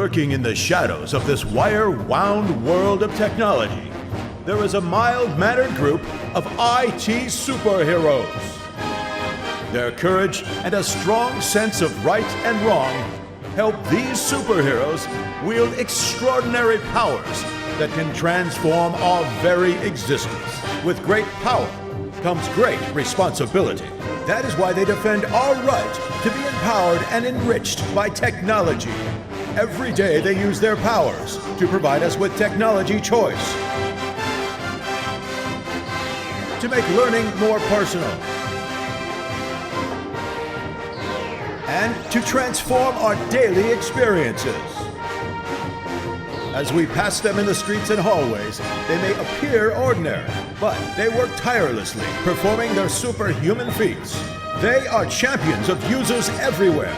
Lurking in the shadows of this wire-wound world of technology, there is a mild-mannered group of IT superheroes. Their courage and a strong sense of right and wrong help these superheroes wield extraordinary powers that can transform our very existence. With great power comes great responsibility. That is why they defend our right to be empowered and enriched by technology. Every day they use their powers to provide us with technology choice, to make learning more personal, and to transform our daily experiences. As we pass them in the streets and hallways, they may appear ordinary, but they work tirelessly, performing their superhuman feats. They are champions of users everywhere.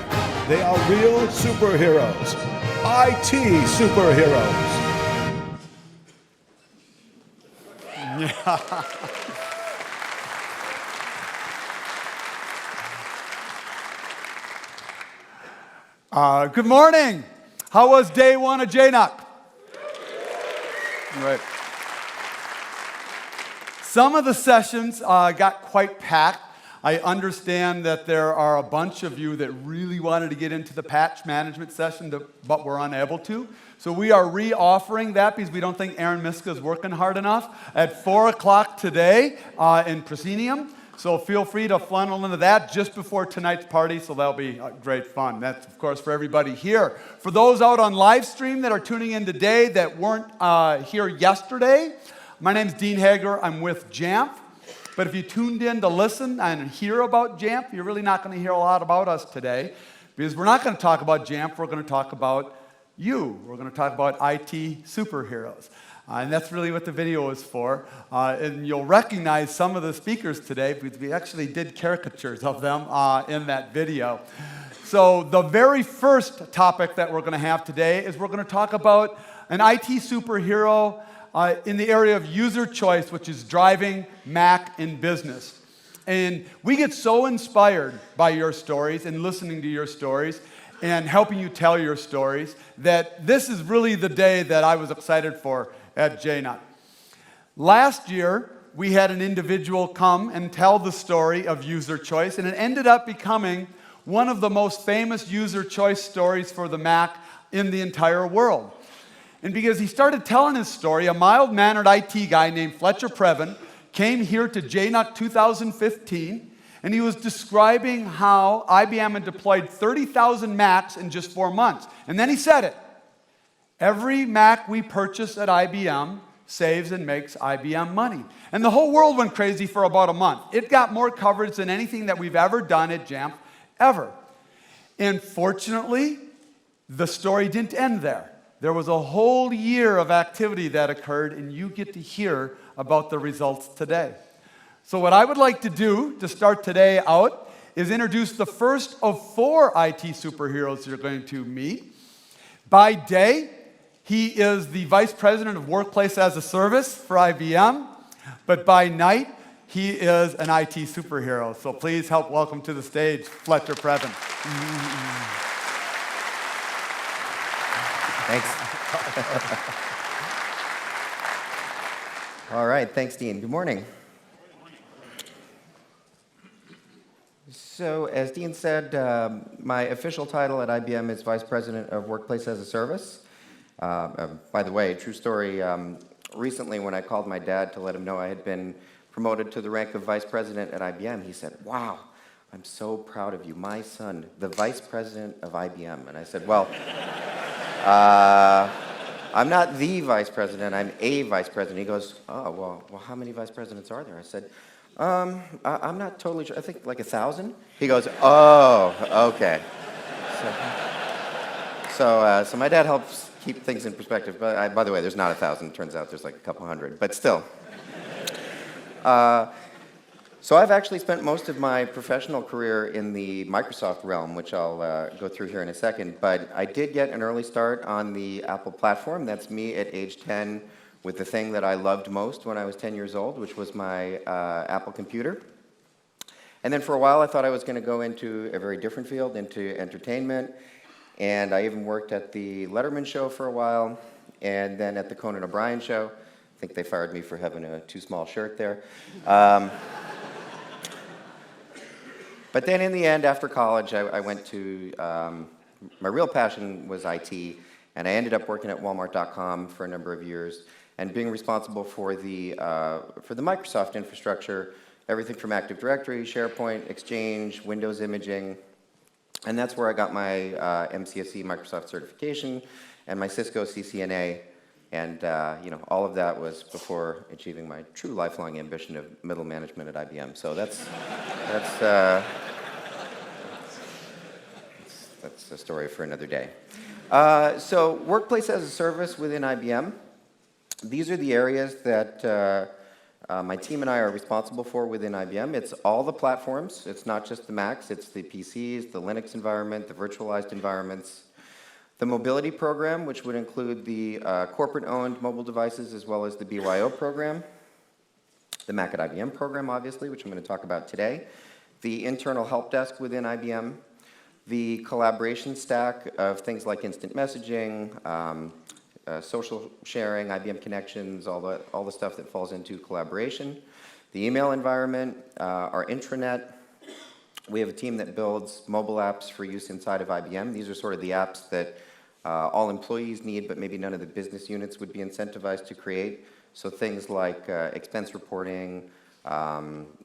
They are real superheroes. IT superheroes. Good morning. How was day one of JNUC? Right. Some of the sessions got quite packed. I understand that there are a bunch of you that really wanted to get into the patch management session, but were unable to. So we are re-offering that because we don't think Aaron Miska is working hard enough at 4 o'clock today in Proscenium. So feel free to funnel into that just before tonight's party, so that'll be great fun. That's, of course, for everybody here. For those out on live stream that are tuning in today that weren't here yesterday, my name's Dean Hager. I'm with JAMF. But if you tuned in to listen and hear about JAMF, you're really not going to hear a lot about us today, because we're not going to talk about JAMF. We're going to talk about you. We're going to talk about IT superheroes. And that's really what the video is for. And you'll recognize some of the speakers today, because we actually did caricatures of them in that video. So the very first topic that we're going to have today is we're going to talk about an IT superhero in the area of user choice, which is driving Mac in business. And we get so inspired by your stories and listening to your stories and helping you tell your stories that this is really the day that I was excited for at JNUC. Last year, we had an individual come and tell the story of user choice, and it ended up becoming one of the most famous user choice stories for the Mac in the entire world. And because he started telling his story, a mild-mannered IT guy named Fletcher Previn came here to JNUC 2015, and he was describing how IBM had deployed 30,000 Macs in just 4 months. And then he said it. Every Mac we purchase at IBM saves and makes IBM money. And the whole world went crazy for about a month. It got more coverage than anything that we've ever done at JAMF, ever. And fortunately, the story didn't end there. There was a whole year of activity that occurred, and you get to hear about the results today. So what I would like to do to start today out is introduce the first of 4 IT superheroes you're going to meet. By day, he is the Vice President of Workplace as a Service for IBM, but by night, he is an IT superhero. So please help welcome to the stage Fletcher Previn. Thanks. All right, thanks, Dean. Good morning. So, as Dean said, my official title at IBM is Vice President of Workplace as a Service. By the way, true story, recently when I called my dad to let him know I had been promoted to the rank of Vice President at IBM, he said, "Wow, I'm so proud of you. My son, the Vice President of IBM." And I said, "Well, I'm not the Vice President, I'm a Vice President." He goes, "Oh, well, how many Vice Presidents are there?" I said, I'm not totally sure. I think like 1,000. He goes, "Oh, okay." So my dad helps keep things in perspective. But by the way, there's not 1,000. It turns out there's like a couple hundred. But still. So I've actually spent most of my professional career in the Microsoft realm, which I'll go through here in a second. But I did get an early start on the Apple platform. That's me at age 10 with the thing that I loved most when I was 10 years old, which was my Apple computer. And then for a while, I thought I was going to go into a very different field, into entertainment. and I even worked at the Letterman show for a while, and then at the Conan O'Brien show. I think they fired me for having a too small shirt there. But then in the end, after college, I went to, my real passion was IT, and I ended up working at Walmart.com for a number of years, and being responsible for the Microsoft infrastructure, everything from Active Directory, SharePoint, Exchange, Windows imaging, and that's where I got my MCSE Microsoft certification and my Cisco CCNA, and all of that was before achieving my true lifelong ambition of middle management at IBM. So that's a story for another day. So Workplace as a Service within IBM. These are the areas that my team and I are responsible for within IBM. It's all the platforms. It's not just the Macs. It's the PCs, the Linux environment, the virtualized environments. The mobility program, which would include the corporate-owned mobile devices as well as the BYO program. The Mac at IBM program, obviously, which I'm going to talk about today. The internal help desk within IBM. The collaboration stack of things like instant messaging, social sharing, IBM Connections, all the stuff that falls into collaboration. The email environment, our intranet. We have a team that builds mobile apps for use inside of IBM. These are sort of the apps that all employees need, but maybe none of the business units would be incentivized to create. So things like expense reporting,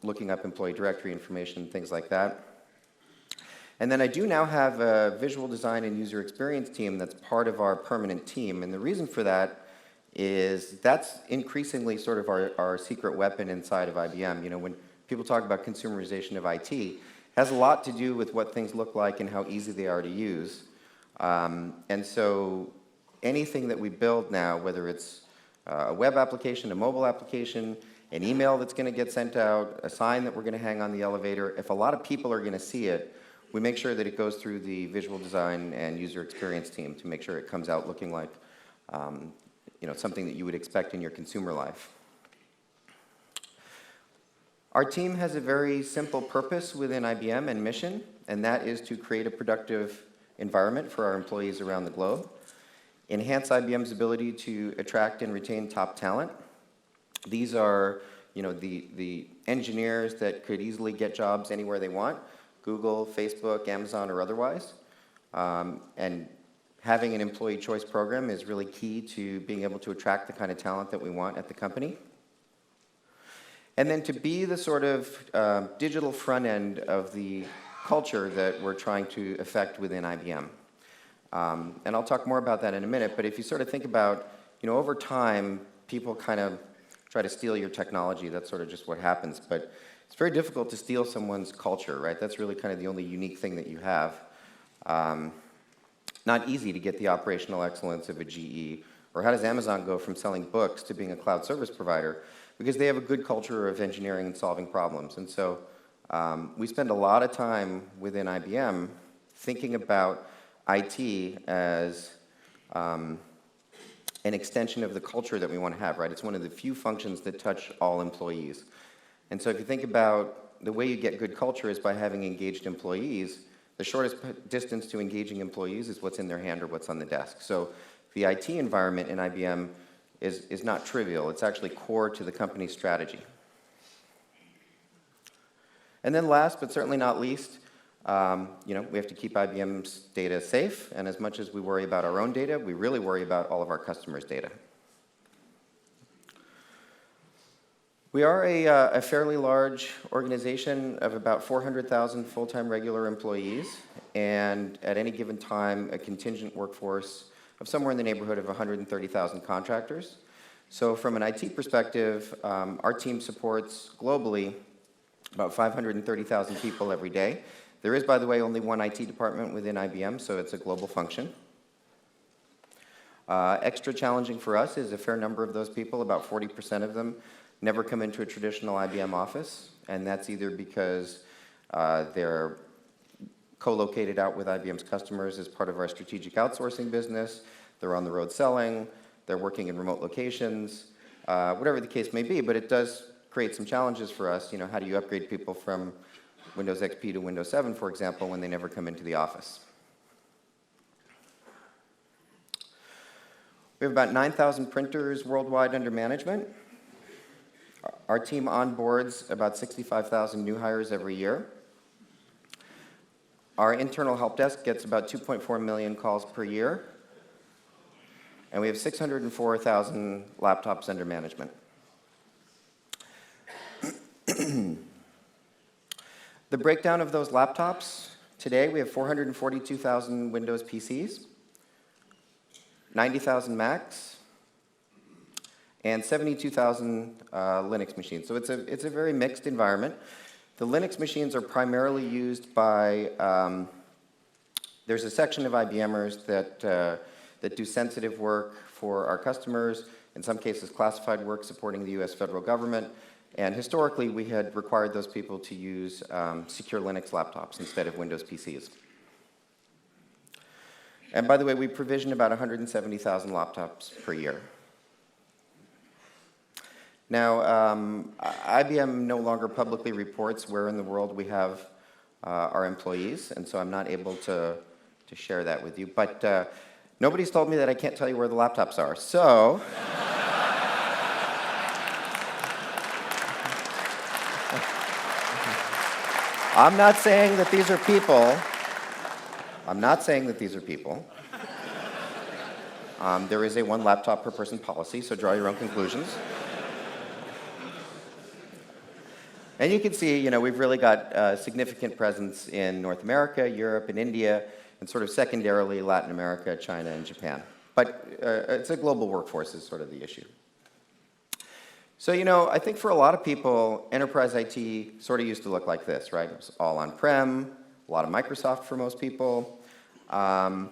looking up employee directory information, things like that. And then I do now have a visual design and user experience team that's part of our permanent team. And the reason for that is that's increasingly sort of our secret weapon inside of IBM. You know, when people talk about consumerization of IT, it has a lot to do with what things look like and how easy they are to use. And so anything that we build now, whether it's a web application, a mobile application, an email that's going to get sent out, a sign that we're going to hang on the elevator, if a lot of people are going to see it, we make sure that it goes through the visual design and user experience team to make sure it comes out looking like something that you would expect in your consumer life. Our team has a very simple purpose within IBM and mission, and that is to create a productive environment for our employees around the globe, enhance IBM's ability to attract and retain top talent. These are the engineers that could easily get jobs anywhere they want, Google, Facebook, Amazon, or otherwise. And having an employee choice program is really key to being able to attract the kind of talent that we want at the company. And then to be the sort of digital front end of the culture that we're trying to affect within IBM. And I'll talk more about that in a minute, but if you sort of think about, over time, people kind of try to steal your technology. That's sort of just what happens. But it's very difficult to steal someone's culture, right? That's really kind of the only unique thing that you have. Not easy to get the operational excellence of a GE, or how does Amazon go from selling books to being a cloud service provider? Because they have a good culture of engineering and solving problems. And so we spend a lot of time within IBM thinking about IT as an extension of the culture that we want to have, right? It's one of the few functions that touch all employees. And so if you think about the way you get good culture is by having engaged employees, the shortest distance to engaging employees is what's in their hand or what's on the desk. So the IT environment in IBM is not trivial. It's actually core to the company's strategy. And then last, but certainly not least, we have to keep IBM's data safe, and as much as we worry about our own data, we really worry about all of our customers' data. We are a fairly large organization of about 400,000 full-time regular employees, and at any given time, a contingent workforce of somewhere in the neighborhood of 130,000 contractors. So from an IT perspective, our team supports globally about 530,000 people every day. There is, by the way, only one IT department within IBM, so it's a global function. Extra challenging for us is a fair number of those people, about 40% of them, never come into a traditional IBM office, and that's either because they're co-located out with IBM's customers as part of our strategic outsourcing business, they're on the road selling, they're working in remote locations, whatever the case may be, but it does create some challenges for us. How do you upgrade people from Windows XP to Windows 7, for example, when they never come into the office? We have about 9,000 printers worldwide under management. Our team onboards about 65,000 new hires every year. Our internal help desk gets about 2.4 million calls per year. And we have 604,000 laptops under management. The breakdown of those laptops, today we have 442,000 Windows PCs, 90,000 Macs, and 72,000 Linux machines. So it's a very mixed environment. The Linux machines are primarily used by, there's a section of IBMers that do sensitive work for our customers, in some cases classified work supporting the US federal government. And historically, we had required those people to use secure Linux laptops instead of Windows PCs. And by the way, we provision about 170,000 laptops per year. Now, IBM no longer publicly reports where in the world we have our employees, and so I'm not able to share that with you. But nobody's told me that I can't tell you where the laptops are. So, I'm not saying that these are people. I'm not saying that these are people. There is a one laptop per person policy, so draw your own conclusions. And you can see, you know, we've really got a significant presence in North America, Europe, and India, and sort of secondarily Latin America, China, and Japan. But it's a global workforce is sort of the issue. So, you know, I think for a lot of people, enterprise IT sort of used to look like this, right? It was all on-prem, a lot of Microsoft for most people. And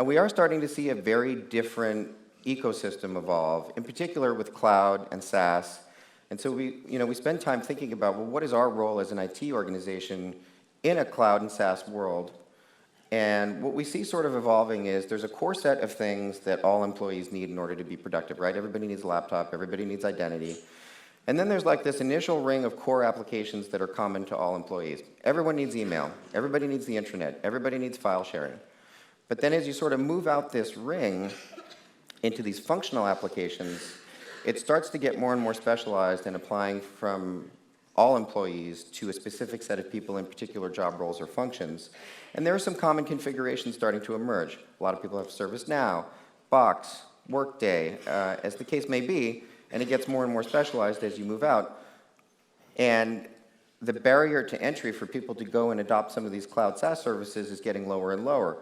we are starting to see a very different ecosystem evolve, in particular with cloud and SaaS. And so we spend time thinking about, well, what is our role as an IT organization in a cloud and SaaS world? And what we see sort of evolving is there's a core set of things that all employees need in order to be productive, right? Everybody needs a laptop, everybody needs identity. And then there's like this initial ring of core applications that are common to all employees. Everyone needs email, everybody needs the intranet, everybody needs file sharing. But then as you sort of move out this ring into these functional applications, it starts to get more and more specialized and applying from all employees to a specific set of people in particular job roles or functions. And there are some common configurations starting to emerge. A lot of people have ServiceNow, Box, Workday, as the case may be, and it gets more and more specialized as you move out. And the barrier to entry for people to go and adopt some of these cloud SaaS services is getting lower and lower.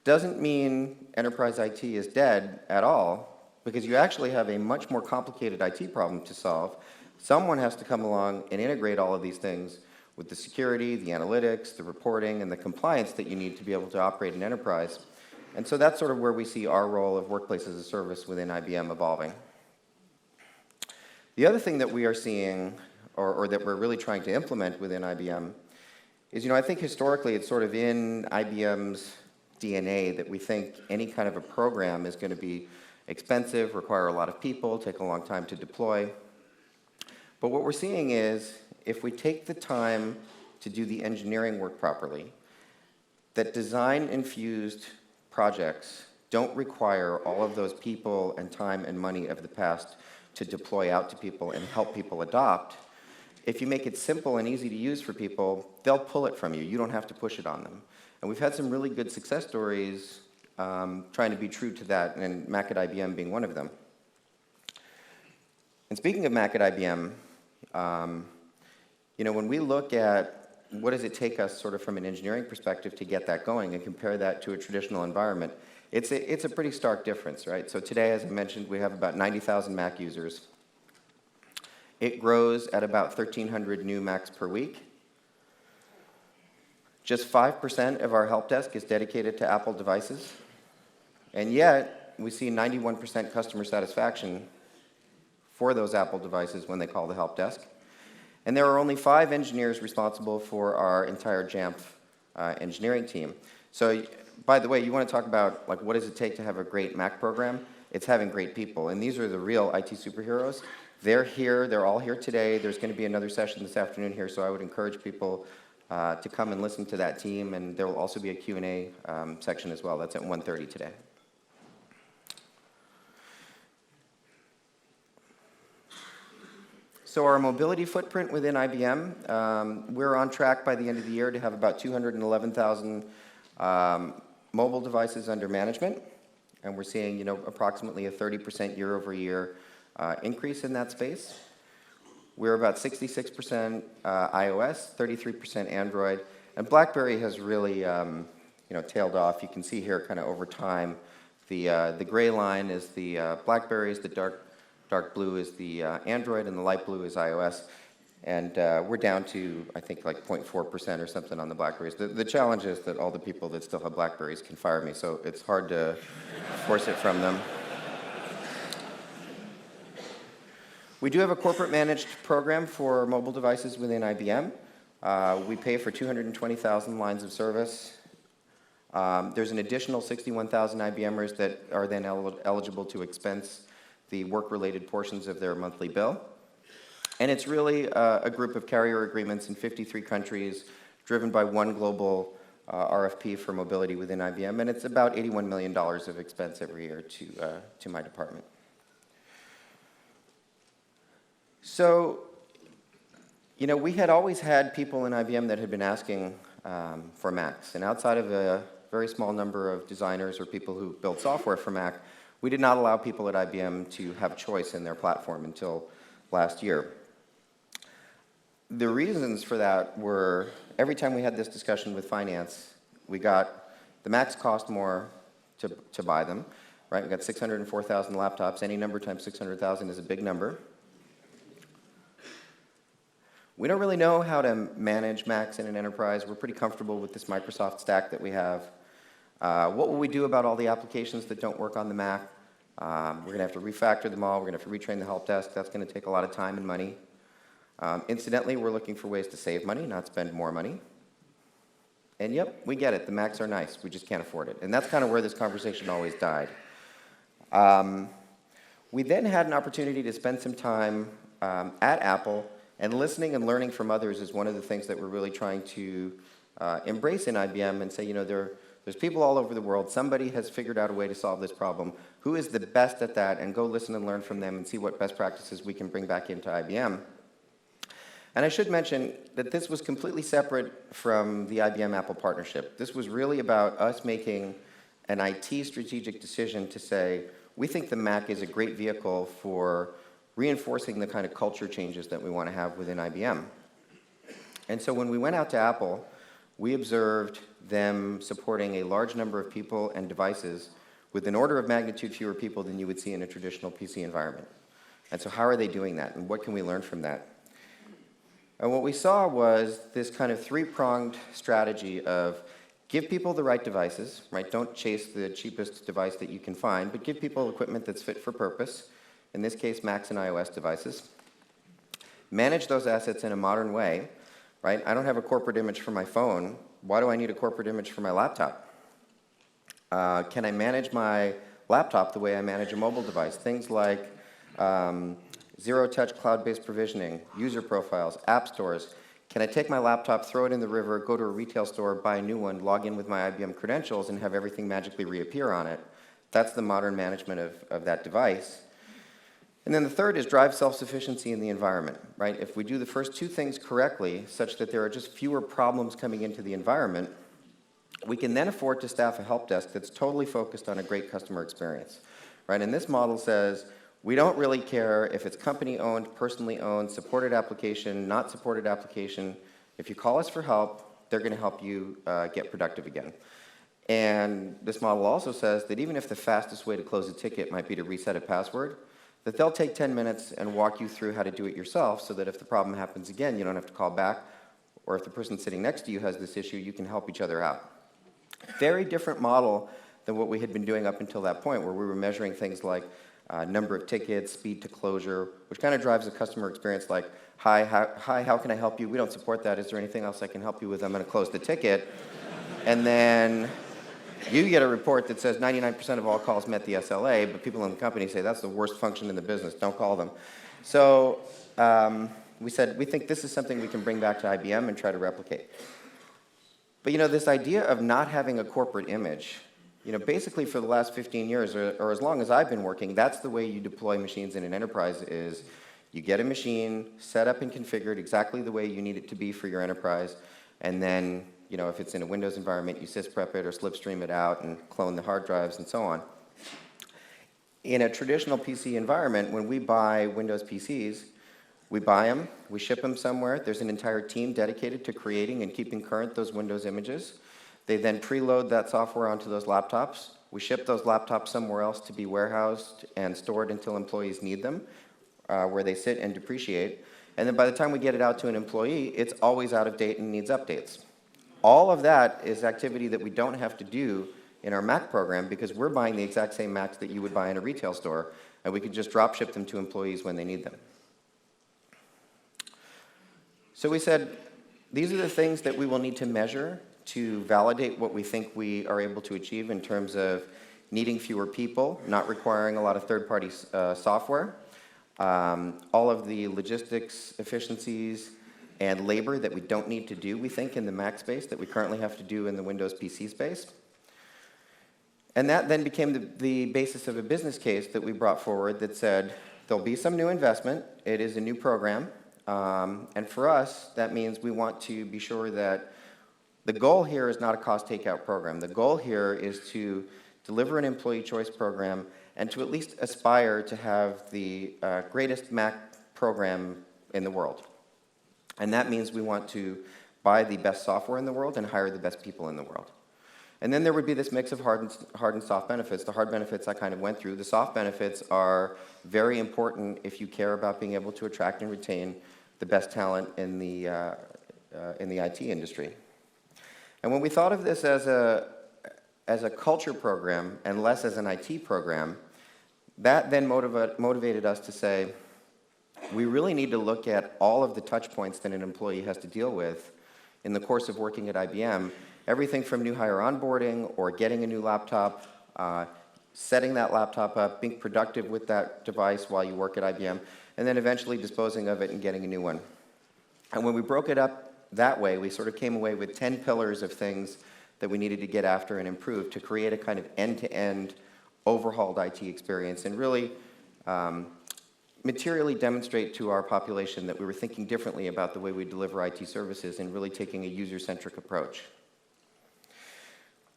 Doesn't mean enterprise IT is dead at all, because you actually have a much more complicated IT problem to solve. Someone has to come along and integrate all of these things with the security, the analytics, the reporting, and the compliance that you need to be able to operate an enterprise. And so that's sort of where we see our role of Workplace as a Service within IBM evolving. The other thing that we are seeing, or that we're really trying to implement within IBM, is, you know, I think historically it's sort of in IBM's DNA that we think any kind of a program is going to be expensive, require a lot of people, take a long time to deploy. But what we're seeing is, if we take the time to do the engineering work properly, that design-infused projects don't require all of those people and time and money of the past to deploy out to people and help people adopt. If you make it simple and easy to use for people, they'll pull it from you. You don't have to push it on them. And we've had some really good success stories trying to be true to that, and Mac at IBM being one of them. And speaking of Mac at IBM, you know, when we look at what does it take us sort of from an engineering perspective to get that going and compare that to a traditional environment, it's a pretty stark difference, right? So today, as I mentioned, we have about 90,000 Mac users. It grows at about 1,300 new Macs per week. Just 5% of our help desk is dedicated to Apple devices. And yet, we see 91% customer satisfaction for those Apple devices when they call the help desk. And there are only 5 engineers responsible for our entire Jamf engineering team. So, by the way, you want to talk about like what does it take to have a great Mac program? It's having great people. And these are the real IT superheroes. They're here. They're all here today. There's going to be another session this afternoon here, so I would encourage people to come and listen to that team. And there will also be a Q&A section as well. That's at 1:30 today. So our mobility footprint within IBM, we're on track by the end of the year to have about 211,000 mobile devices under management, and we're seeing, approximately a 30% year-over-year increase in that space. We're about 66% iOS, 33% Android, and BlackBerry has really, tailed off. You can see here, kind of over time, the gray line is the BlackBerries, the dark blue is the Android, and the light blue is iOS. And we're down to, I think, like 0.4% or something on the BlackBerries. The challenge is that all the people that still have BlackBerries can fire me, so it's hard to force it from them. We do have a corporate managed program for mobile devices within IBM. We pay for 220,000 lines of service. There's an additional 61,000 IBMers that are then eligible to expense the work-related portions of their monthly bill. And it's really a group of carrier agreements in 53 countries, driven by one global RFP for mobility within IBM, and it's about $81 million of expense every year to my department. So, we had always had people in IBM that had been asking for Macs, and outside of a very small number of designers or people who build software for Mac, we did not allow people at IBM to have choice in their platform until last year. The reasons for that were, every time we had this discussion with finance, we got the Macs cost more to buy them, right? We got 604,000 laptops. Any number times 600,000 is a big number. We don't really know how to manage Macs in an enterprise. We're pretty comfortable with this Microsoft stack that we have. What will we do about all the applications that don't work on the Mac? We're going to have to refactor them all. We're going to have to retrain the help desk. That's going to take a lot of time and money. Incidentally, we're looking for ways to save money, not spend more money. And yep, we get it. The Macs are nice. We just can't afford it. And that's kind of where this conversation always died. We then had an opportunity to spend some time at Apple, and listening and learning from others is one of the things that we're really trying to embrace in IBM and say, there's people all over the world. Somebody has figured out a way to solve this problem. Who is the best at that? And go listen and learn from them and see what best practices we can bring back into IBM. And I should mention that this was completely separate from the IBM-Apple partnership. This was really about us making an IT strategic decision to say, we think the Mac is a great vehicle for reinforcing the kind of culture changes that we want to have within IBM. And so when we went out to Apple, we observed them supporting a large number of people and devices with an order of magnitude fewer people than you would see in a traditional PC environment. And so how are they doing that, and what can we learn from that? And what we saw was this kind of three-pronged strategy of give people the right devices, right? Don't chase the cheapest device that you can find, but give people equipment that's fit for purpose, in this case, Macs and iOS devices. Manage those assets in a modern way, right? I don't have a corporate image for my phone. Why do I need a corporate image for my laptop? Can I manage my laptop the way I manage a mobile device? Things like zero-touch cloud-based provisioning, user profiles, app stores. Can I take my laptop, throw it in the river, go to a retail store, buy a new one, log in with my IBM credentials, and have everything magically reappear on it? That's the modern management of that device. And then the third is drive self-sufficiency in the environment, right? If we do the first two things correctly, such that there are just fewer problems coming into the environment, we can then afford to staff a help desk that's totally focused on a great customer experience, right? And this model says, we don't really care if it's company-owned, personally owned, supported application, not supported application. If you call us for help, they're going to help you get productive again. And this model also says that even if the fastest way to close a ticket might be to reset a password, that they'll take 10 minutes and walk you through how to do it yourself so that if the problem happens again, you don't have to call back, or if the person sitting next to you has this issue, you can help each other out. Very different model than what we had been doing up until that point, where we were measuring things like number of tickets, speed to closure, which kind of drives the customer experience like, hi, how can I help you? We don't support that. Is there anything else I can help you with? I'm going to close the ticket. And then you get a report that says 99% of all calls met the SLA, but people in the company say that's the worst function in the business. Don't call them. So we said, we think this is something we can bring back to IBM and try to replicate. But this idea of not having a corporate image, basically for the last 15 years, or as long as I've been working, that's the way you deploy machines in an enterprise is You get a machine set up and configured exactly the way you need it to be for your enterprise, and then, you know, if it's in a Windows environment, you sysprep it or slipstream it out and clone the hard drives and so on. In a traditional PC environment, when we buy Windows PCs, we buy them, we ship them somewhere. There's an entire team dedicated to creating and keeping current those Windows images. They then preload that software onto those laptops. We ship those laptops somewhere else to be warehoused and stored until employees need them, where they sit and depreciate. And then by the time we get it out to an employee, it's always out of date and needs updates. All of that is activity that we don't have to do in our Mac program because we're buying the exact same Macs that you would buy in a retail store, and we could just drop ship them to employees when they need them. So we said, these are the things that we will need to measure to validate what we think we are able to achieve in terms of needing fewer people, not requiring a lot of third-party software, all of the logistics efficiencies and labor that we don't need to do, we think, in the Mac space that we currently have to do in the Windows PC space. And that then became the basis of a business case that we brought forward that said, there'll be some new investment, it is a new program, and for us, that means we want to be sure that the goal here is not a cost takeout program. The goal here is to deliver an employee choice program and to at least aspire to have the greatest Mac program in the world. And that means we want to buy the best software in the world and hire the best people in the world. And then there would be this mix of hard and soft benefits. The hard benefits I kind of went through. The soft benefits are very important if you care about being able to attract and retain the best talent in the IT industry. And when we thought of this as a culture program and less as an IT program, that then motivated us to say, we really need to look at all of the touch points that an employee has to deal with in the course of working at IBM, everything from new hire onboarding or getting a new laptop, setting that laptop up, being productive with that device while you work at IBM, and then eventually disposing of it and getting a new one. And when we broke it up that way, we sort of came away with 10 pillars of things that we needed to get after and improve to create a kind of end-to-end overhauled IT experience and really materially demonstrate to our population that we were thinking differently about the way we deliver IT services and really taking a user-centric approach.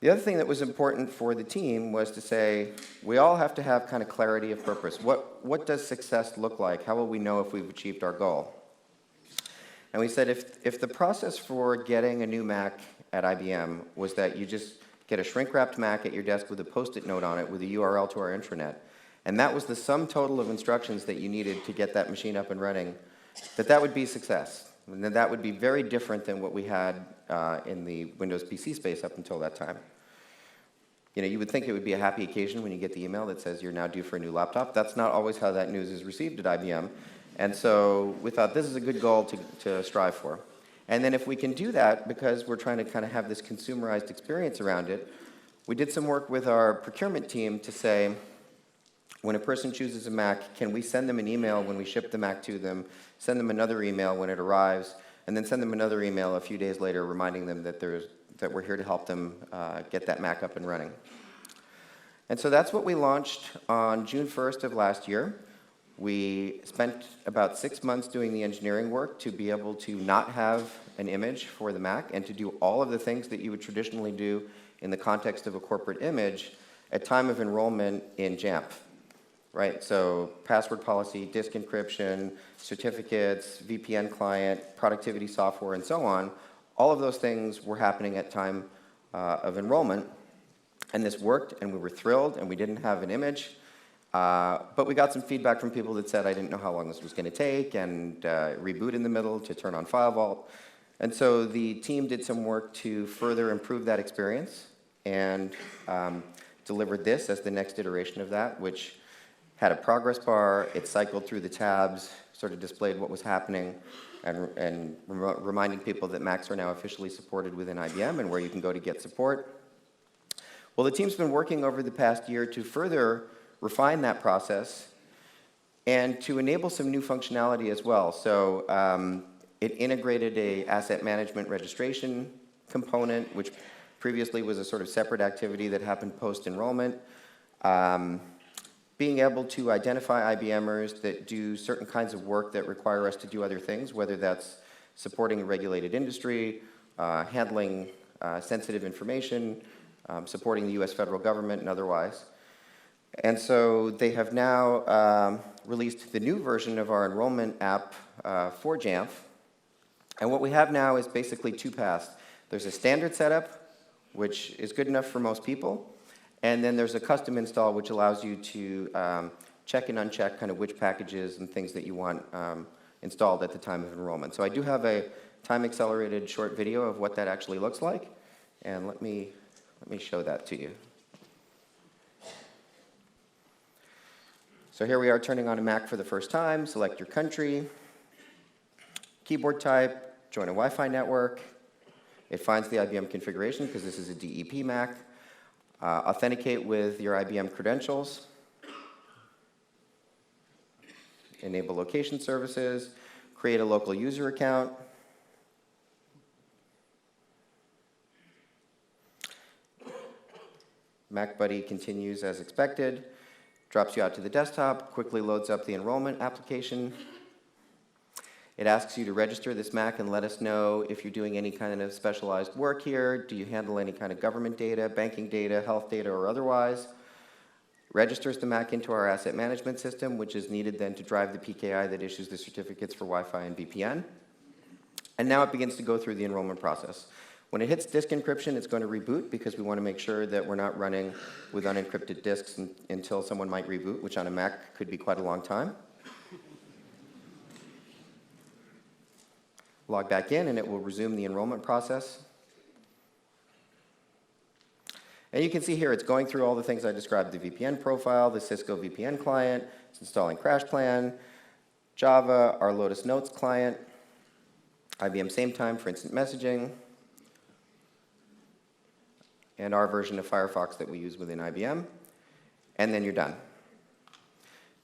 The other thing that was important for the team was to say, we all have to have kind of clarity of purpose. What does success look like? How will we know if we've achieved our goal? And we said, if the process for getting a new Mac at IBM was that you just get a shrink-wrapped Mac at your desk with a Post-it note on it with a URL to our intranet, and that was the sum total of instructions that you needed to get that machine up and running, that would be success. And that would be very different than what we had in the Windows PC space up until that time. You know, you would think it would be a happy occasion when you get the email that says you're now due for a new laptop. That's not always how that news is received at IBM. And so we thought this is a good goal to strive for. And then if we can do that, because we're trying to kind of have this consumerized experience around it, we did some work with our procurement team to say, when a person chooses a Mac, can we send them an email when we ship the Mac to them, send them another email when it arrives, and then send them another email a few days later reminding them that we're here to help them get that Mac up and running. And so that's what we launched on June 1st of last year. We spent about 6 months doing the engineering work to be able to not have an image for the Mac and to do all of the things that you would traditionally do in the context of a corporate image at time of enrollment in JAMP. Right, so password policy, disk encryption, certificates, VPN client, productivity software, and so on, all of those things were happening at time of enrollment. And this worked, and we were thrilled, and we didn't have an image. But we got some feedback from people that said, I didn't know how long this was going to take, and reboot in the middle to turn on File Vault. And so the team did some work to further improve that experience and delivered this as the next iteration of that, which had a progress bar, it cycled through the tabs, sort of displayed what was happening, and reminding people that Macs are now officially supported within IBM and where you can go to get support. Well, the team's been working over the past year to further refine that process and to enable some new functionality as well. So it integrated a asset management registration component, which previously was a sort of separate activity that happened post-enrollment. being able to identify IBMers that do certain kinds of work that require us to do other things, whether that's supporting a regulated industry, handling sensitive information, supporting the US federal government and otherwise. And so they have now released the new version of our enrollment app for Jamf. And what we have now is basically two paths. There's a standard setup, which is good enough for most people. And then there's a custom install, which allows you to check and uncheck kind of which packages and things that you want installed at the time of enrollment. So I do have a time-accelerated short video of what that actually looks like. And let me show that to you. So here we are turning on a Mac for the first time. Select your country, keyboard type, join a Wi-Fi network. It finds the IBM configuration because this is a DEP Mac. Authenticate with your IBM credentials. Enable location services. Create a local user account. MacBuddy continues as expected. Drops you out to the desktop, quickly loads up the enrollment application. It asks you to register this Mac and let us know if you're doing any kind of specialized work here. Do you handle any kind of government data, banking data, health data, or otherwise? Registers the Mac into our asset management system, which is needed then to drive the PKI that issues the certificates for Wi-Fi and VPN. And now it begins to go through the enrollment process. When it hits disk encryption, it's going to reboot because we want to make sure that we're not running with unencrypted disks until someone might reboot, which on a Mac could be quite a long time. Log back in, and it will resume the enrollment process. And you can see here it's going through all the things I described, the VPN profile, the Cisco VPN client, it's installing CrashPlan, Java, our Lotus Notes client, IBM SameTime for instant messaging, and our version of Firefox that we use within IBM, and then you're done.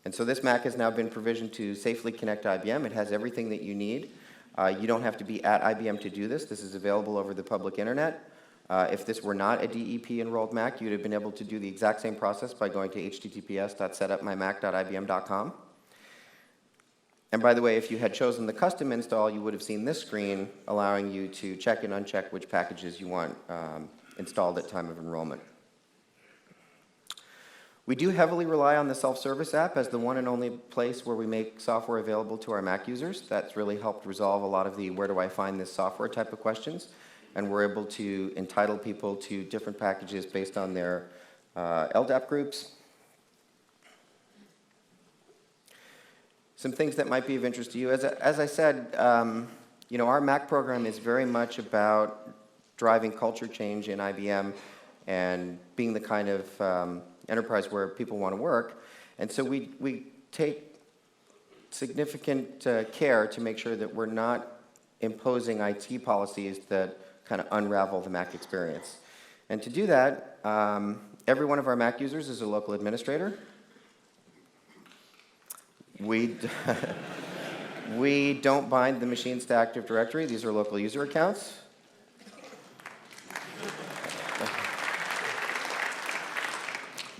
And so this Mac has now been provisioned to safely connect to IBM. It has everything that you need. You don't have to be at IBM to do this. This is available over the public internet. If this were not a DEP enrolled Mac, you'd have been able to do the exact same process by going to https://setupmymac.ibm.com. And by the way, if you had chosen the custom install, you would have seen this screen allowing you to check and uncheck which packages you want installed at time of enrollment. We do heavily rely on the self-service app as the one and only place where we make software available to our Mac users. That's really helped resolve a lot of the where do I find this software type of questions. And we're able to entitle people to different packages based on their LDAP groups. Some things that might be of interest to you. As I said, our Mac program is very much about driving culture change in IBM and being the kind of enterprise where people want to work. And so we take significant care to make sure that we're not imposing IT policies that kind of unravel the Mac experience. And to do that, every one of our Mac users is a local administrator. We don't bind the machines to Active Directory. These are local user accounts.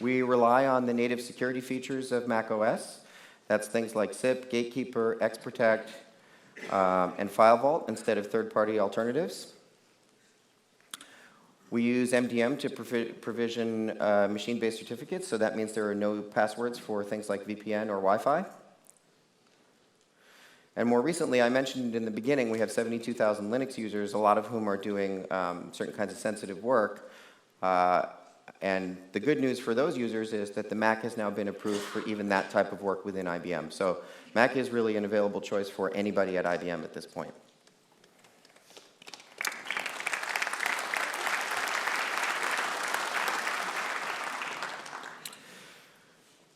We rely on the native security features of Mac OS. That's things like SIP, Gatekeeper, XProtect, and FileVault instead of third-party alternatives. We use MDM to provision machine-based certificates, so that means there are no passwords for things like VPN or Wi-Fi. And more recently, I mentioned in the beginning, we have 72,000 Linux users, a lot of whom are doing certain kinds of sensitive work. And the good news for those users is that the Mac has now been approved for even that type of work within IBM. So Mac is really an available choice for anybody at IBM at this point.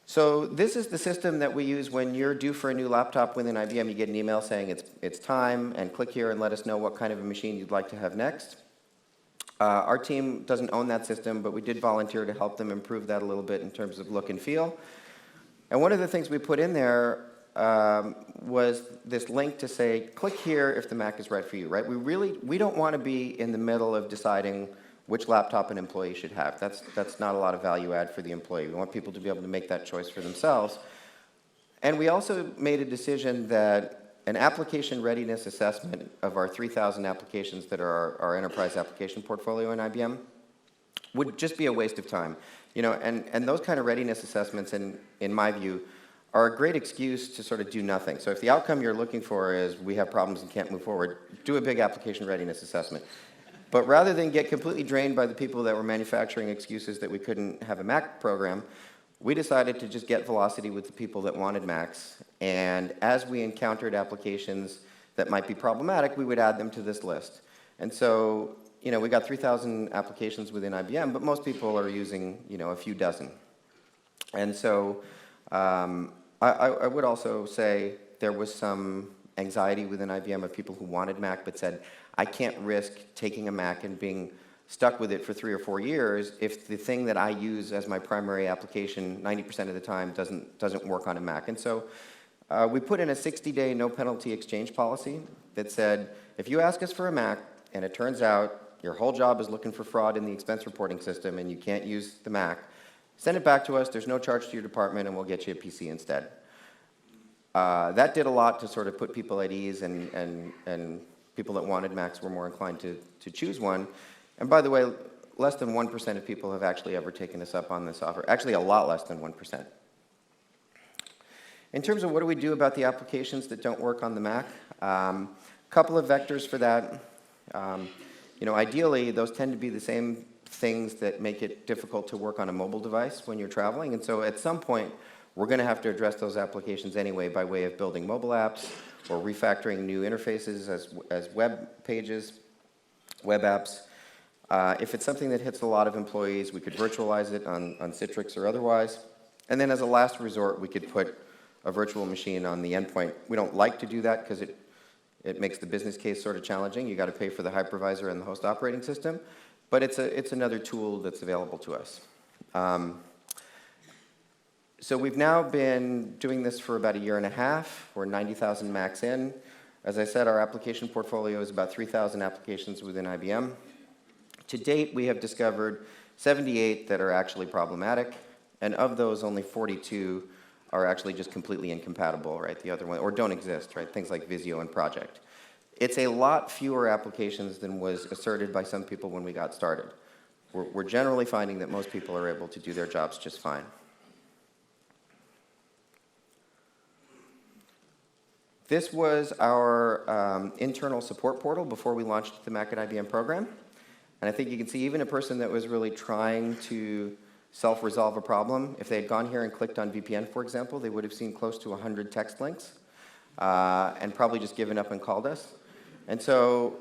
So this is the system that we use when you're due for a new laptop within IBM. You get an email saying it's time, and click here and let us know what kind of a machine you'd like to have next. Our team doesn't own that system, but we did volunteer to help them improve that a little bit in terms of look and feel. And one of the things we put in there was this link to say, click here if the Mac is right for you, right? We don't want to be in the middle of deciding which laptop an employee should have. That's not a lot of value add for the employee. We want people to be able to make that choice for themselves. And we also made a decision that an application readiness assessment of our 3,000 applications that are our enterprise application portfolio in IBM would just be a waste of time. You know, and those kind of readiness assessments, in my view, are a great excuse to sort of do nothing. So if the outcome you're looking for is we have problems and can't move forward, do a big application readiness assessment. But rather than get completely drained by the people that were manufacturing excuses that we couldn't have a Mac program, we decided to just get velocity with the people that wanted Macs. And as we encountered applications that might be problematic, we would add them to this list. And so, you know, we got 3,000 applications within IBM, but most people are using, you know, a few dozen. And so I would also say there was some anxiety within IBM of people who wanted Mac but said, I can't risk taking a Mac and being stuck with it for 3 or 4 years if the thing that I use as my primary application 90% of the time doesn't work on a Mac. And so we put in a 60-day no penalty exchange policy that said, if you ask us for a Mac and it turns out your whole job is looking for fraud in the expense reporting system and you can't use the Mac, send it back to us, there's no charge to your department, and we'll get you a PC instead. That did a lot to sort of put people at ease, and people that wanted Macs were more inclined to choose one. And by the way, less than 1% of people have actually ever taken us up on this offer. Actually, a lot less than 1%. In terms of what do we do about the applications that don't work on the Mac, couple of vectors for that. You know, ideally, those tend to be the same things that make it difficult to work on a mobile device when you're traveling. And so at some point, we're going to have to address those applications anyway by way of building mobile apps or refactoring new interfaces as web pages, web apps. If it's something that hits a lot of employees, we could virtualize it on Citrix or otherwise. And then as a last resort, we could put a virtual machine on the endpoint. We don't like to do that because it makes the business case sort of challenging. You got to pay for the hypervisor and the host operating system. But it's another tool that's available to us. So we've now been doing this for about 1.5 years. We're 90,000 Macs in. As I said, our application portfolio is about 3,000 applications within IBM. To date, we have discovered 78 that are actually problematic, and of those, only 42 are actually just completely incompatible, right? The other one, or don't exist, right? Things like Visio and Project. It's a lot fewer applications than was asserted by some people when we got started. We're generally finding that most people are able to do their jobs just fine. This was our internal support portal before we launched the Mac at IBM program. And I think you can see even a person that was really trying to self-resolve a problem, if they had gone here and clicked on VPN, for example, they would have seen close to 100 text links and probably just given up and called us. And so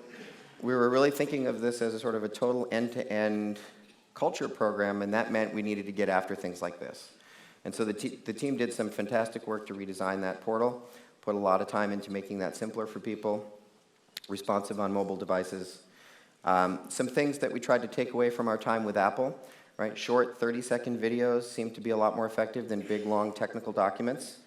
we were really thinking of this as a sort of a total end-to-end culture program, and that meant we needed to get after things like this. And so the team did some fantastic work to redesign that portal, put a lot of time into making that simpler for people, responsive on mobile devices. Some things that we tried to take away from our time with Apple, right? Short 30-second videos seem to be a lot more effective than big, long technical documents.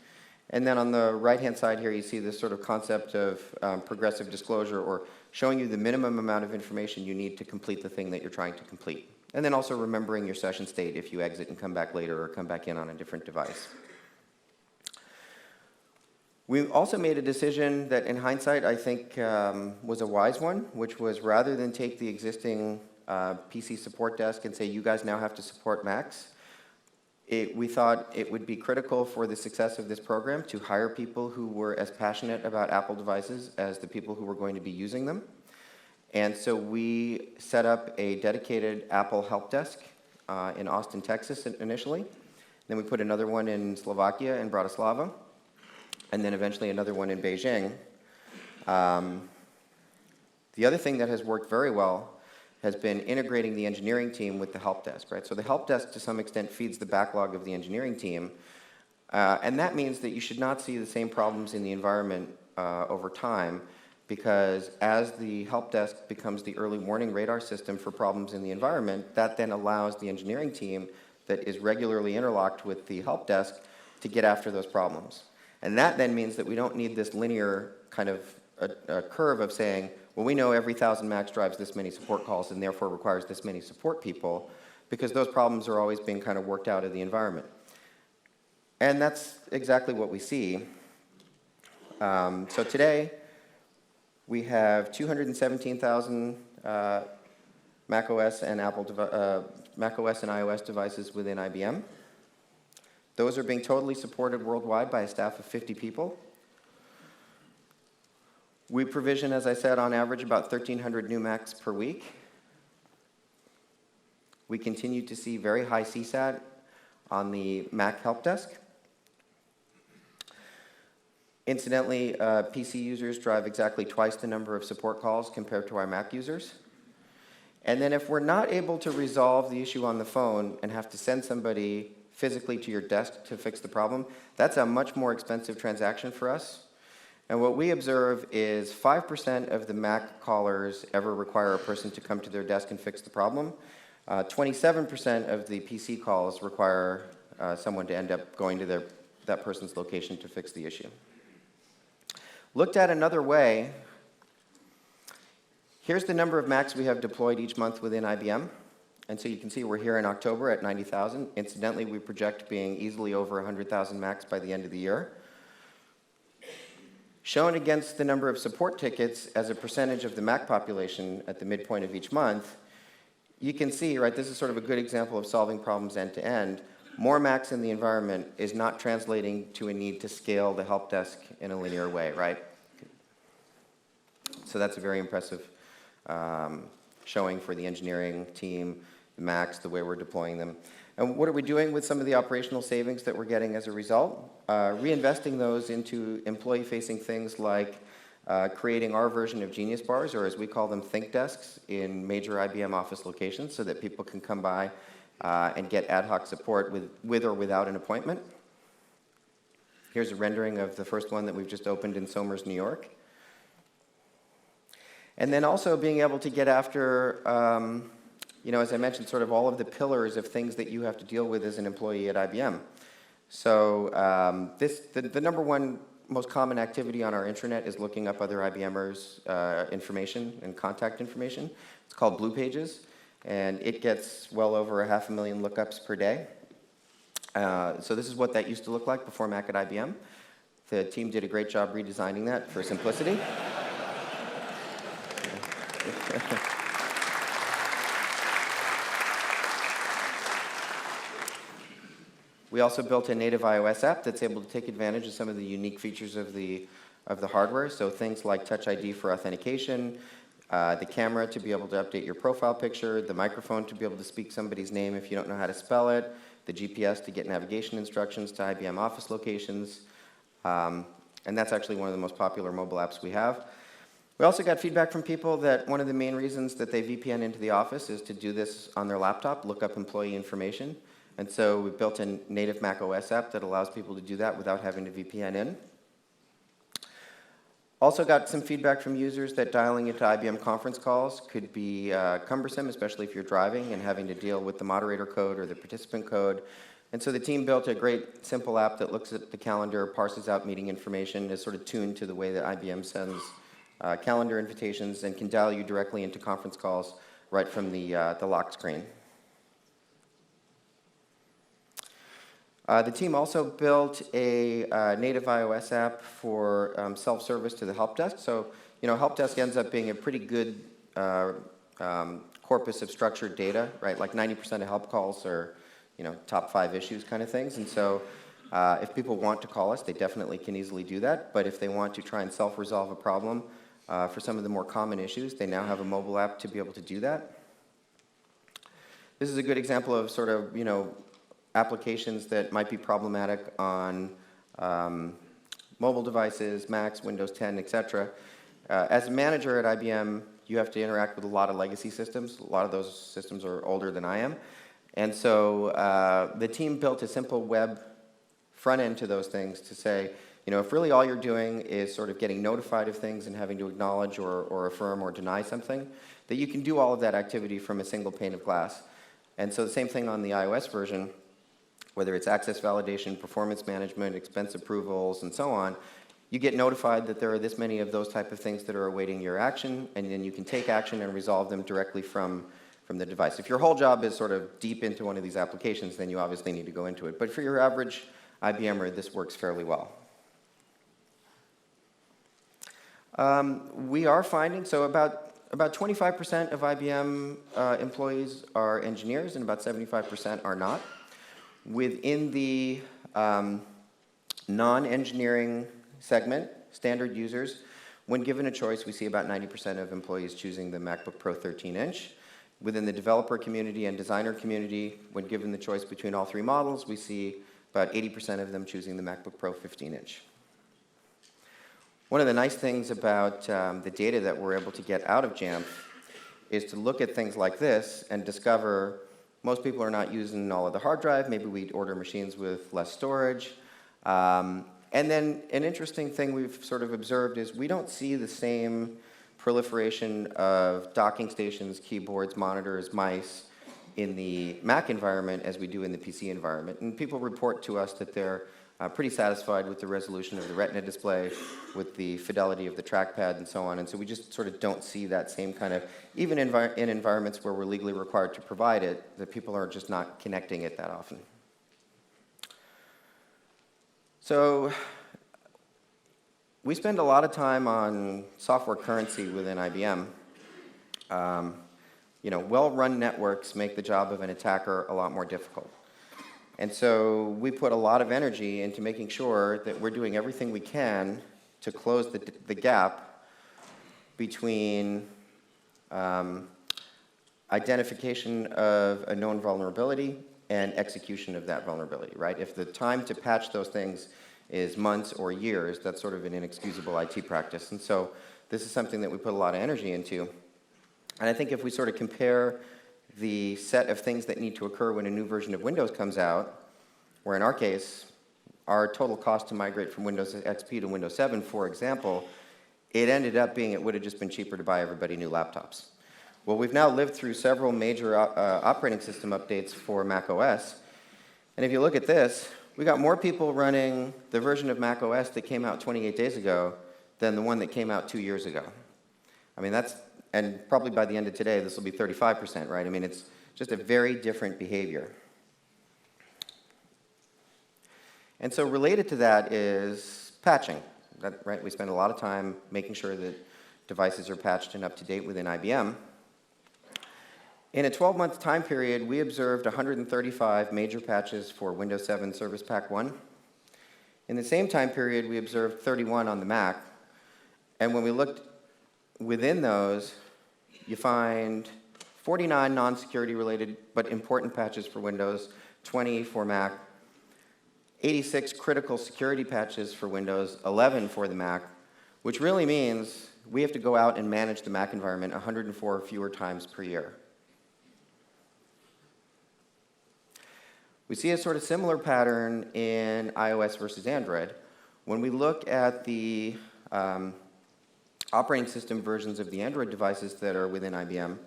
And then on the right-hand side here, you see this sort of concept of progressive disclosure, or showing you the minimum amount of information you need to complete the thing that you're trying to complete. And then also remembering your session state if you exit and come back later or come back in on a different device. We also made a decision that, in hindsight, I think was a wise one, which was rather than take the existing PC support desk and say, you guys now have to support Macs, we thought it would be critical for the success of this program to hire people who were as passionate about Apple devices as the people who were going to be using them. And so we set up a dedicated Apple help desk in Austin, Texas initially. Then we put another one in Slovakia in Bratislava, and then eventually another one in Beijing. The other thing that has worked very well has been integrating the engineering team with the help desk, right? So the help desk, to some extent, feeds the backlog of the engineering team, and that means that you should not see the same problems in the environment over time, because as the help desk becomes the early warning radar system for problems in the environment, that then allows the engineering team that is regularly interlocked with the help desk to get after those problems. And that then means that we don't need this linear kind of a curve of saying, well, we know every 1,000 Macs drives this many support calls and therefore requires this many support people, because those problems are always being kind of worked out of the environment. And that's exactly what we see. So today, we have 217,000 Mac OS and Mac OS and iOS devices within IBM. Those are being totally supported worldwide by a staff of 50 people. We provision, as I said, on average about 1,300 new Macs per week. We continue to see very high CSAT on the Mac help desk. Incidentally, PC users drive exactly twice the number of support calls compared to our Mac users. And then if we're not able to resolve the issue on the phone and have to send somebody physically to your desk to fix the problem, that's a much more expensive transaction for us. And what we observe is 5% of the Mac callers ever require a person to come to their desk and fix the problem. 27% of the PC calls require someone to end up going to that person's location to fix the issue. Looked at another way, here's the number of Macs we have deployed each month within IBM. And so you can see we're here in October at 90,000. Incidentally, we project being easily over 100,000 Macs by the end of the year. Shown against the number of support tickets as a percentage of the Mac population at the midpoint of each month, you can see, right, this is sort of a good example of solving problems end to end. More Macs in the environment is not translating to a need to scale the help desk in a linear way, right? So that's a very impressive showing for the engineering team, the Macs, the way we're deploying them. And what are we doing with some of the operational savings that we're getting as a result? Reinvesting those into employee-facing things like creating our version of Genius Bars, or as we call them, Think Desks, in major IBM office locations so that people can come by and get ad hoc support with or without an appointment. Here's a rendering of the first one that we've just opened in Somers, New York. And then also being able to get after, as I mentioned, sort of all of the pillars of things that you have to deal with as an employee at IBM. So the number one most common activity on our intranet is looking up other IBMers' information and contact information. It's called Blue Pages, and it gets well over 500,000 lookups per day. So this is what that used to look like before Mac at IBM. The team did a great job redesigning that for simplicity. We also built a native iOS app that's able to take advantage of some of the unique features of the hardware. So things like Touch ID for authentication, the camera to be able to update your profile picture, the microphone to be able to speak somebody's name if you don't know how to spell it, the GPS to get navigation instructions to IBM Office locations. And that's actually one of the most popular mobile apps we have. We also got feedback from people that one of the main reasons that they VPN into the office is to do this on their laptop, look up employee information. And so we built a native Mac OS app that allows people to do that without having to VPN in. Also got some feedback from users that dialing into IBM conference calls could be cumbersome, especially if you're driving and having to deal with the moderator code or the participant code. And so the team built a great simple app that looks at the calendar, parses out meeting information, is sort of tuned to the way that IBM sends calendar invitations, and can dial you directly into conference calls right from the lock screen. The team also built a native iOS app for self-service to the help desk. So, help desk ends up being a pretty good corpus of structured data, right? Like 90% of help calls are, top 5 issues kind of things. And so if people want to call us, they definitely can easily do that. But if they want to try and self-resolve a problem for some of the more common issues, they now have a mobile app to be able to do that. This is a good example of sort of, applications that might be problematic on mobile devices, Macs, Windows 10, etc. As a manager at IBM, you have to interact with a lot of legacy systems. A lot of those systems are older than I am. And so the team built a simple web front end to those things to say, if really all you're doing is sort of getting notified of things and having to acknowledge or affirm or deny something, that you can do all of that activity from a single pane of glass. And so the same thing on the iOS version, whether it's access validation, performance management, expense approvals, and so on, you get notified that there are this many of those type of things that are awaiting your action, and then you can take action and resolve them directly from the device. If your whole job is sort of deep into one of these applications, then you obviously need to go into it. But for your average IBMer, this works fairly well. We are finding, so about 25% of IBM employees are engineers and about 75% are not. Within the non-engineering segment, standard users, when given a choice, we see about 90% of employees choosing the MacBook Pro 13-inch. Within the developer community and designer community, when given the choice between all three models, we see about 80% of them choosing the MacBook Pro 15-inch. One of the nice things about the data that we're able to get out of Jamf is to look at things like this and discover most people are not using all of the hard drive. Maybe we order machines with less storage. And then an interesting thing we've sort of observed is we don't see the same proliferation of docking stations, keyboards, monitors, mice in the Mac environment as we do in the PC environment. And people report to us that they're pretty satisfied with the resolution of the Retina display, with the fidelity of the trackpad and so on. And so we just sort of don't see that same kind of, even in environments where we're legally required to provide it, that people are just not connecting it that often. So we spend a lot of time on software currency within IBM. Well-run networks make the job of an attacker a lot more difficult. And so we put a lot of energy into making sure that we're doing everything we can to close the gap between identification of a known vulnerability and execution of that vulnerability, right? If the time to patch those things is months or years, that's sort of an inexcusable IT practice. And so this is something that we put a lot of energy into. And I think if we sort of compare the set of things that need to occur when a new version of Windows comes out, where in our case, our total cost to migrate from Windows XP to Windows 7, for example, it ended up being it would have just been cheaper to buy everybody new laptops. Well, we've now lived through several major operating system updates for Mac OS. And if you look at this, we got more people running the version of Mac OS that came out 28 days ago than the one that came out 2 years ago. I mean, and probably by the end of today, this will be 35%, right? I mean, it's just a very different behavior. And so related to that is patching, right? We spend a lot of time making sure that devices are patched and up to date within IBM. In a 12-month time period, we observed 135 major patches for Windows 7 Service Pack 1. In the same time period, we observed 31 on the Mac. And when we looked within those, you find 49 non-security related but important patches for Windows, 20 for Mac, 86 critical security patches for Windows, 11 for the Mac, which really means we have to go out and manage the Mac environment 104 fewer times per year. We see a sort of similar pattern in iOS versus Android. When we look at the operating system versions of the Android devices that are within IBM,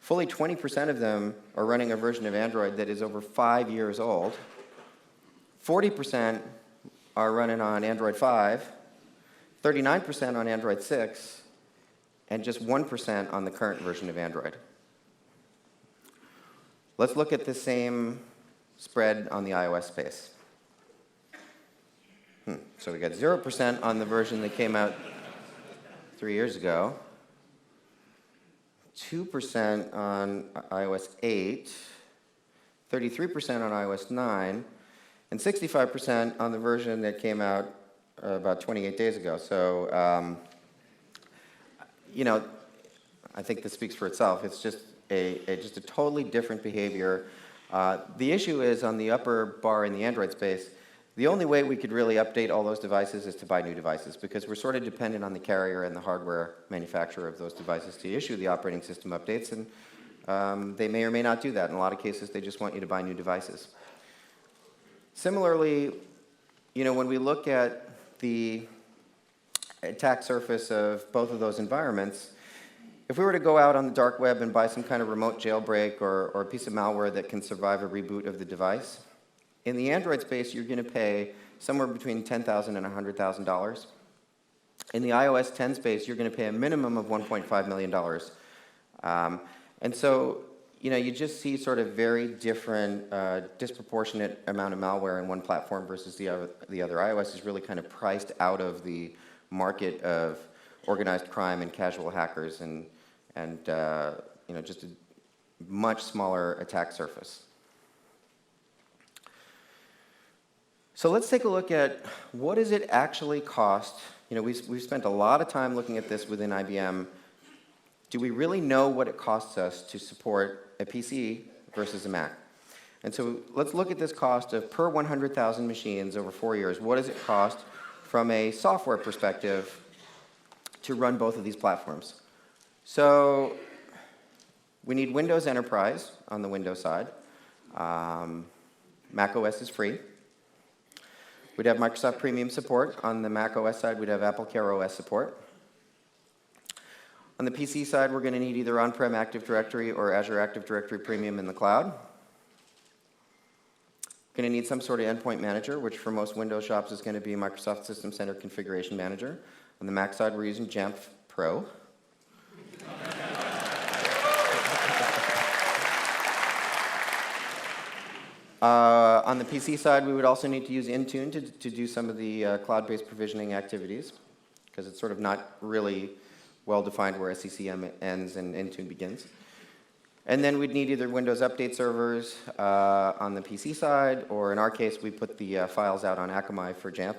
fully 20% of them are running a version of Android that is over 5 years old. 40% are running on Android 5, 39% on Android 6, and just 1% on the current version of Android. Let's look at the same spread on the iOS space. So we got 0% on the version that came out 3 years ago, 2% on iOS 8, 33% on iOS 9, and 65% on the version that came out about 28 days ago. So, I think this speaks for itself. It's just a totally different behavior. The issue is on the upper bar in the Android space, the only way we could really update all those devices is to buy new devices, because we're sort of dependent on the carrier and the hardware manufacturer of those devices to issue the operating system updates, and they may or may not do that. In a lot of cases, they just want you to buy new devices. Similarly, when we look at the attack surface of both of those environments, if we were to go out on the dark web and buy some kind of remote jailbreak or a piece of malware that can survive a reboot of the device, in the Android space, you're going to pay somewhere between $10,000 and $100,000. In the iOS 10 space, you're going to pay a minimum of $1.5 million. And so, you just see sort of very different, disproportionate amount of malware in one platform versus the other. iOS is really kind of priced out of the market of organized crime and casual hackers, and just a much smaller attack surface. So let's take a look at what does it actually cost. We've spent a lot of time looking at this within IBM. Do we really know what it costs us to support a PC versus a Mac? And so let's look at this cost of per 100,000 machines over 4 years. What does it cost from a software perspective to run both of these platforms? So we need Windows Enterprise on the Windows side. Mac OS is free. We'd have Microsoft Premium support. On the Mac OS side, we'd have AppleCare OS support. On the PC side, we're going to need either on-prem Active Directory or Azure Active Directory Premium in the cloud. Going to need some sort of endpoint manager, which for most Windows shops is going to be Microsoft System Center Configuration Manager. On the Mac side, we're using Jamf Pro. On the PC side, we would also need to use Intune to do some of the cloud-based provisioning activities, because it's sort of not really well-defined where SCCM ends and Intune begins. And then we'd need either Windows Update servers on the PC side, or in our case, we put the files out on Akamai for Jamf.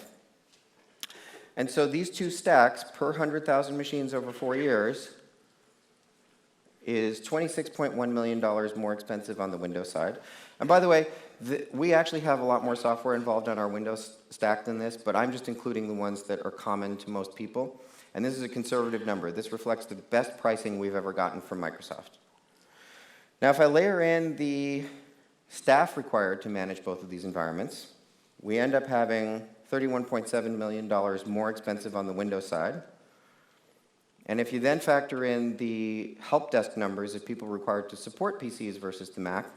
And so these two stacks per 100,000 machines over 4 years is $26.1 million more expensive on the Windows side. And by the way, we actually have a lot more software involved on our Windows stack than this, but I'm just including the ones that are common to most people. And this is a conservative number. This reflects the best pricing we've ever gotten from Microsoft. Now, if I layer in the staff required to manage both of these environments, we end up having $31.7 million more expensive on the Windows side. And if you then factor in the help desk numbers of people required to support PCs versus the Mac,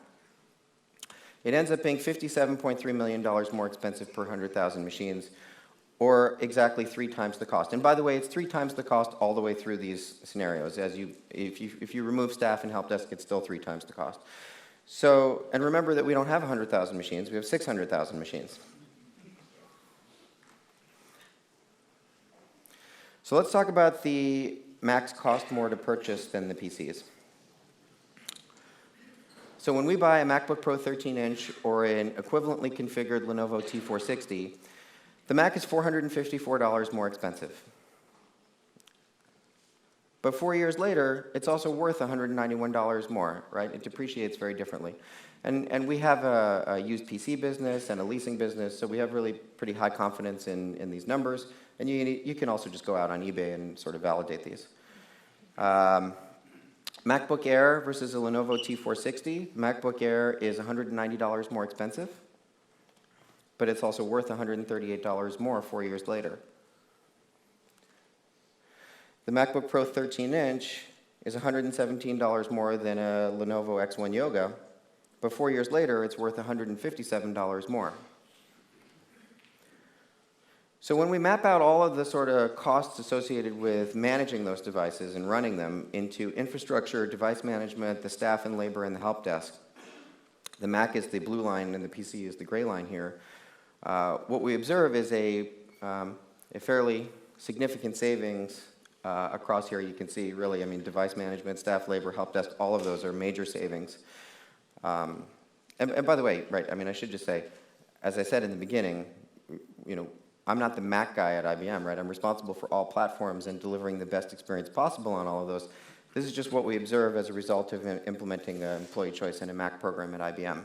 it ends up being $57.3 million more expensive per 100,000 machines, or exactly 3 times the cost. And by the way, it's 3 times the cost all the way through these scenarios. If you remove staff and help desk, it's still 3 times the cost. So, and remember that we don't have 100,000 machines, we have 600,000 machines. So let's talk about the Macs cost more to purchase than the PCs. So when we buy a MacBook Pro 13-inch or an equivalently configured Lenovo T460, the Mac is $454 more expensive. But 4 years later, it's also worth $191 more, right? It depreciates very differently. And we have a used PC business and a leasing business, so we have really pretty high confidence in these numbers. And you can also just go out on eBay and sort of validate these. MacBook Air versus a Lenovo T460. MacBook Air is $190 more expensive, but it's also worth $138 more 4 years later. The MacBook Pro 13-inch is $117 more than a Lenovo X1 Yoga, but 4 years later, it's worth $157 more. So when we map out all of the sort of costs associated with managing those devices and running them into infrastructure, device management, the staff and labor, and the help desk, the Mac is the blue line and the PC is the gray line here, what we observe is a fairly significant savings across here. You can see really, I mean, device management, staff, labor, help desk, all of those are major savings. And by the way, right, I mean, I should just say, as I said in the beginning, I'm not the Mac guy at IBM, right? I'm responsible for all platforms and delivering the best experience possible on all of those. This is just what we observe as a result of implementing employee choice in a Mac program at IBM.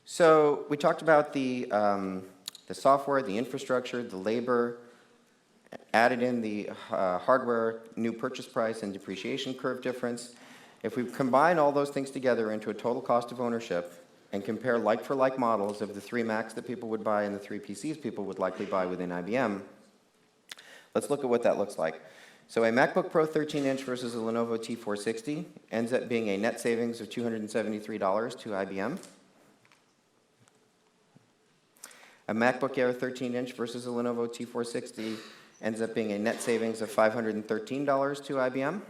So we talked about the software, the infrastructure, the labor, added in the hardware, new purchase price, and depreciation curve difference. If we combine all those things together into a total cost of ownership and compare like-for-like models of the 3 Macs that people would buy and the 3 PCs people would likely buy within IBM, let's look at what that looks like. So a MacBook Pro 13-inch versus a Lenovo T460 ends up being a net savings of $273 to IBM. A MacBook Air 13-inch versus a Lenovo T460 ends up being a net savings of $513 to IBM.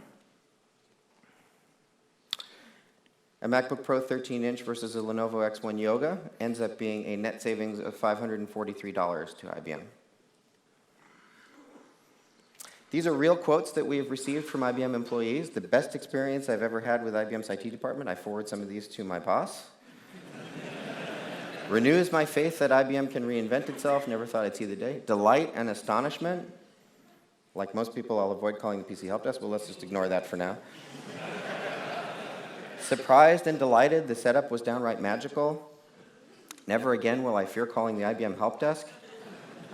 A MacBook Pro 13-inch versus a Lenovo X1 Yoga ends up being a net savings of $543 to IBM. These are real quotes that we have received from IBM employees. The best experience I've ever had with IBM's IT department. I forward some of these to my boss. Renews my faith that IBM can reinvent itself. Never thought I'd see the day. Delight and astonishment. Like most people, I'll avoid calling the PC help desk. Well, let's just ignore that for now. Surprised and delighted. The setup was downright magical. Never again will I fear calling the IBM help desk.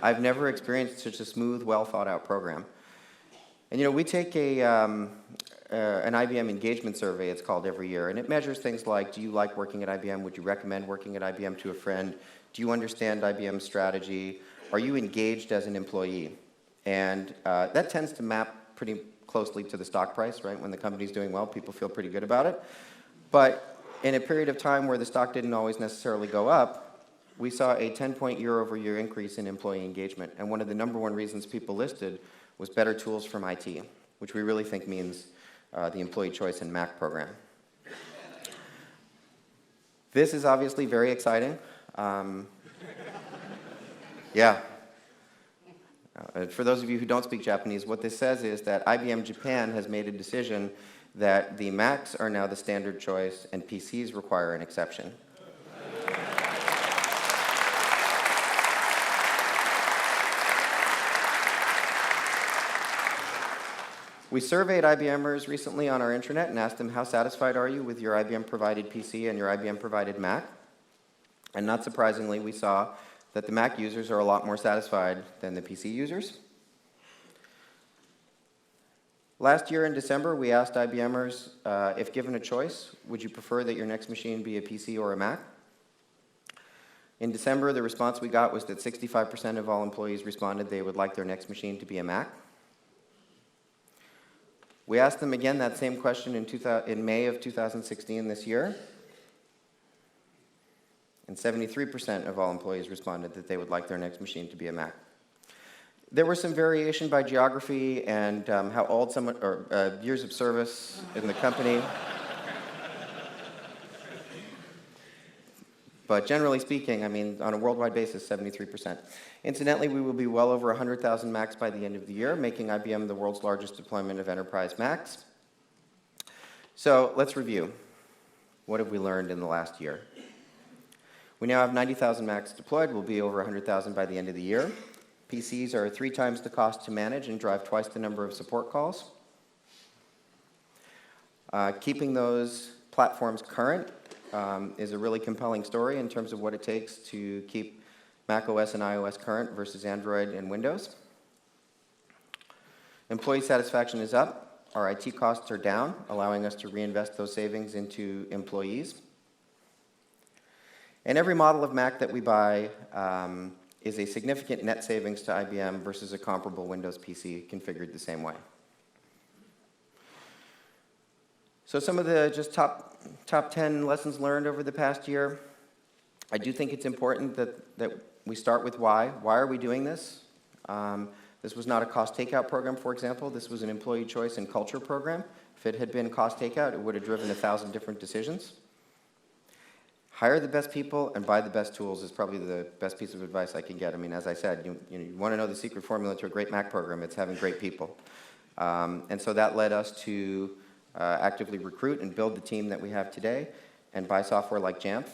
I've never experienced such a smooth, well-thought-out program. And we take an IBM engagement survey, it's called, every year, and it measures things like, do you like working at IBM? Would you recommend working at IBM to a friend? Do you understand IBM's strategy? Are you engaged as an employee? And that tends to map pretty closely to the stock price, right? When the company's doing well, people feel pretty good about it. But in a period of time where the stock didn't always necessarily go up, we saw a 10-point year-over-year increase in employee engagement. And one of the #1 reasons people listed was better tools from IT, which we really think means the Employee Choice in Mac program. This is obviously very exciting. Yeah. For those of you who don't speak Japanese, what this says is that IBM Japan has made a decision that the Macs are now the standard choice and PCs require an exception. We surveyed IBMers recently on our intranet and asked them, how satisfied are you with your IBM-provided PC and your IBM-provided Mac? And not surprisingly, we saw that the Mac users are a lot more satisfied than the PC users. Last year in December, we asked IBMers, if given a choice, would you prefer that your next machine be a PC or a Mac? In December, the response we got was that 65% of all employees responded they would like their next machine to be a Mac. We asked them again that same question in May of 2016 this year, and 73% of all employees responded that they would like their next machine to be a Mac. There was some variation by geography and how old someone, or years of service in the company. But generally speaking, I mean, on a worldwide basis, 73%. Incidentally, we will be well over 100,000 Macs by the end of the year, making IBM the world's largest deployment of enterprise Macs. So let's review. What have we learned in the last year? We now have 90,000 Macs deployed. We'll be over 100,000 by the end of the year. PCs are 3 times the cost to manage and drive twice the number of support calls. Keeping those platforms current is a really compelling story in terms of what it takes to keep macOS and iOS current versus Android and Windows. Employee satisfaction is up. Our IT costs are down, allowing us to reinvest those savings into employees. And every model of Mac that we buy is a significant net savings to IBM versus a comparable Windows PC configured the same way. So some of the just top 10 lessons learned over the past year. I do think it's important that we start with why. Why are we doing this? This was not a cost takeout program, for example. This was an employee choice and culture program. If it had been cost takeout, it would have driven 1,000 different decisions. Hire the best people and buy the best tools is probably the best piece of advice I can get. I mean, as I said, you want to know the secret formula to a great Mac program, it's having great people. And so that led us to actively recruit and build the team that we have today and buy software like Jamf.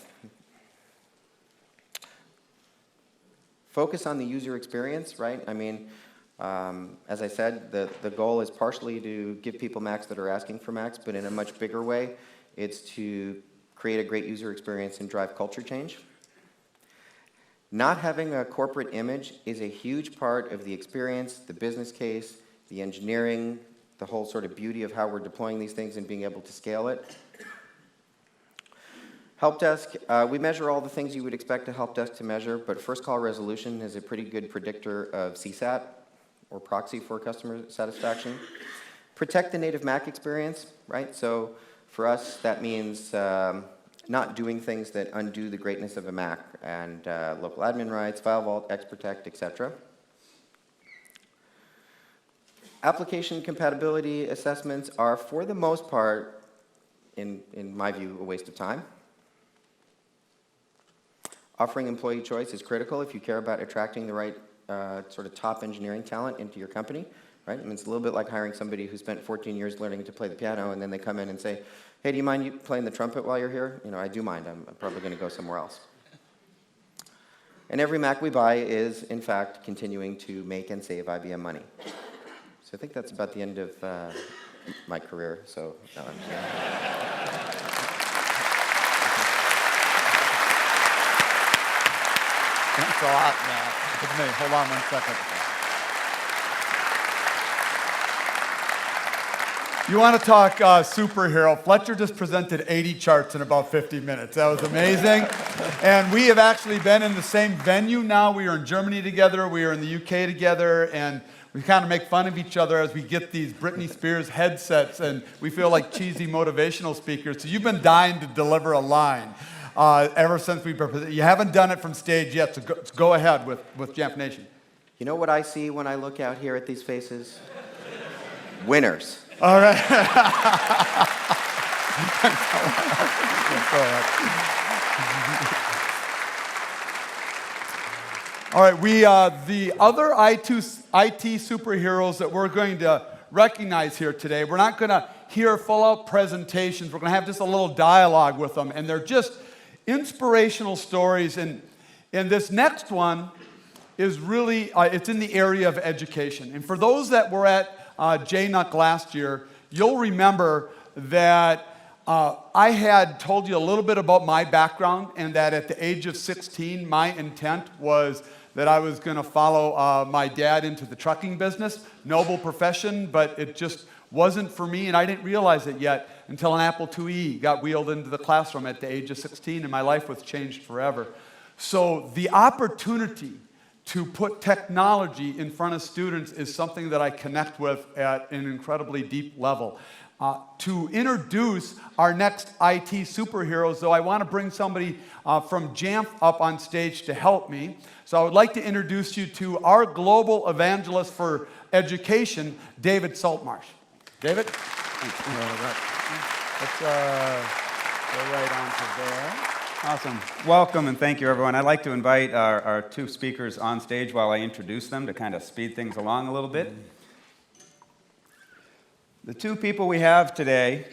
Focus on the user experience, right? I mean, as I said, the goal is partially to give people Macs that are asking for Macs, but in a much bigger way, it's to create a great user experience and drive culture change. Not having a corporate image is a huge part of the experience, the business case, the engineering, the whole sort of beauty of how we're deploying these things and being able to scale it. Help desk, we measure all the things you would expect a help desk to measure, but first call resolution is a pretty good predictor of CSAT, or proxy for customer satisfaction. Protect the native Mac experience, right? So for us, that means not doing things that undo the greatness of a Mac, and local admin rights, file vault, Xprotect, etc. Application compatibility assessments are, for the most part, in my view, a waste of time. Offering employee choice is critical if you care about attracting the right sort of top engineering talent into your company, right? I mean, it's a little bit like hiring somebody who spent 14 years learning to play the piano, and then they come in and say, hey, do you mind you playing the trumpet while you're here? You know, I do mind. I'm probably going to go somewhere else. And every Mac we buy is, in fact, continuing to make and save IBM money. So I think that's about the end of my career. So, no, I'm just Thanks a lot, Matt. It's me. Hold on 1 second. You want to talk superhero? Fletcher just presented 80 charts in about 50 minutes. That was amazing. And we have actually been in the same venue now. We are in Germany together. We are in the UK together. And we kind of make fun of each other as we get these Britney Spears headsets. And we feel like cheesy motivational speakers. So you've been dying to deliver a line ever since we presented. You haven't done it from stage yet. So go ahead with Jamf Nation. You know what I see when I look out here at these faces? Winners. All right. All right, the other IT superheroes that we're going to recognize here today, we're not going to hear full-out presentations. We're going to have just a little dialogue with them, and they're just inspirational stories. And this next one is really, it's in the area of education. And for those that were at JNUC last year, you'll remember that I had told you a little bit about my background, and that at the age of 16, my intent was that I was going to follow my dad into the trucking business. Noble profession, but it just wasn't for me, and I didn't realize it yet until an Apple IIe got wheeled into the classroom at the age of 16, and my life was changed forever. So the opportunity to put technology in front of students is something that I connect with at an incredibly deep level. To introduce our next IT superheroes, though, I want to bring somebody from Jamf up on stage to help me. So I would like to introduce you to our global evangelist for education, David Saltmarsh. David? Let's go right on to there. Awesome. Welcome and thank you, everyone. I'd like to invite our two speakers on stage while I introduce them to kind of speed things along a little bit. The two people we have today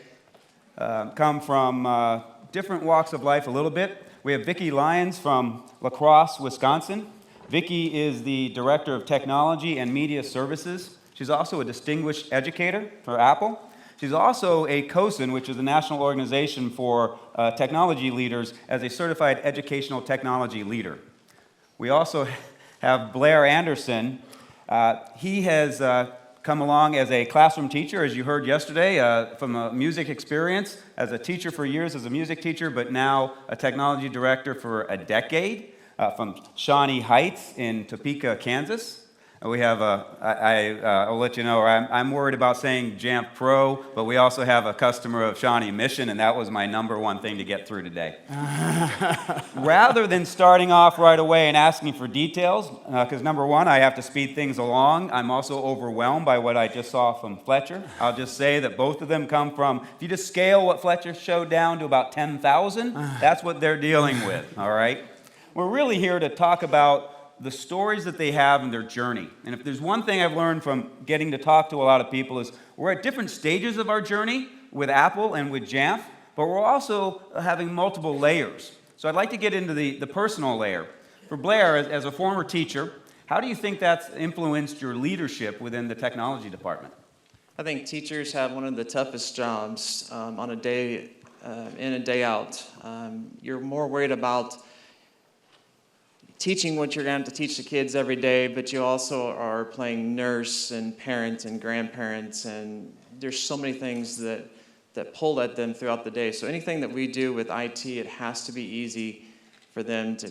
come from different walks of life a little bit. We have Vicki Lyons from Crosse, Wisconsin. Vicki is the Director of Technology and Media Services. She's also a distinguished educator for Apple. She's also a COSIN, which is the National Organization for Technology Leaders, as a certified educational technology leader. We also have Blair Anderson. He has come along as a classroom teacher, as you heard yesterday, from a music experience, as a teacher for years as a music teacher, but now a technology director for a decade from Shawnee Heights in Topeka, Kansas. We have I'll let you know, I'm worried about saying Jamf Pro, but we also have a customer of Shawnee Mission, and that was my number one thing to get through today. Rather than starting off right away and asking for details, because number one, I have to speed things along, I'm also overwhelmed by what I just saw from Fletcher. I'll just say that both of them come from, if you just scale what Fletcher showed down to about 10,000, that's what they're dealing with, all right? We're really here to talk about the stories that they have in their journey. And if there's one thing I've learned from getting to talk to a lot of people is we're at different stages of our journey with Apple and with Jamf, but we're also having multiple layers. So I'd like to get into the personal layer. For Blair, as a former teacher, how do you think that's influenced your leadership within the technology department? I think teachers have one of the toughest jobs on a day in and day out. You're more worried about teaching what you're going to teach the kids every day, but you also are playing nurse and parent and grandparents, and there's so many things that pull at them throughout the day. So anything that we do with IT, it has to be easy for them to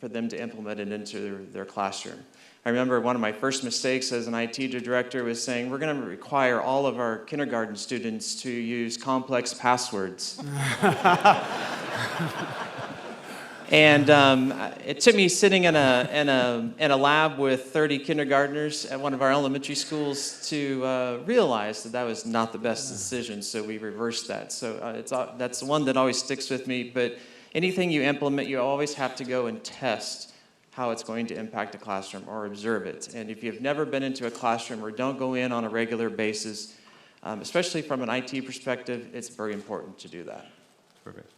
for them to implement it into their classroom. I remember one of my first mistakes as an IT director was saying, we're going to require all of our kindergarten students to use complex passwords. And it took me sitting in a lab with 30 kindergartners at one of our elementary schools to realize that was not the best decision, so we reversed that. So that's the one that always sticks with me, but anything you implement, you always have to go and test how it's going to impact a classroom or observe it. And if you've never been into a classroom or don't go in on a regular basis, especially from an IT perspective, it's very important to do that. Perfect.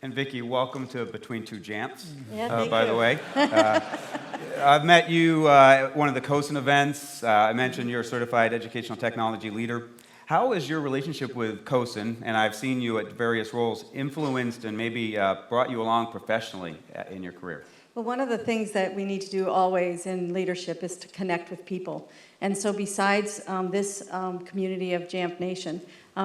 And Vicki, welcome to Between Two Jamps, Yeah, by the way. I've met you at one of the COSIN events. I mentioned you're a certified educational technology leader. How is your relationship with COSIN, and I've seen you at various roles, influenced and maybe brought you along professionally in your career? Well, one of the things that we need to do always in leadership is to connect with people. And so besides this community of JAMP Nation,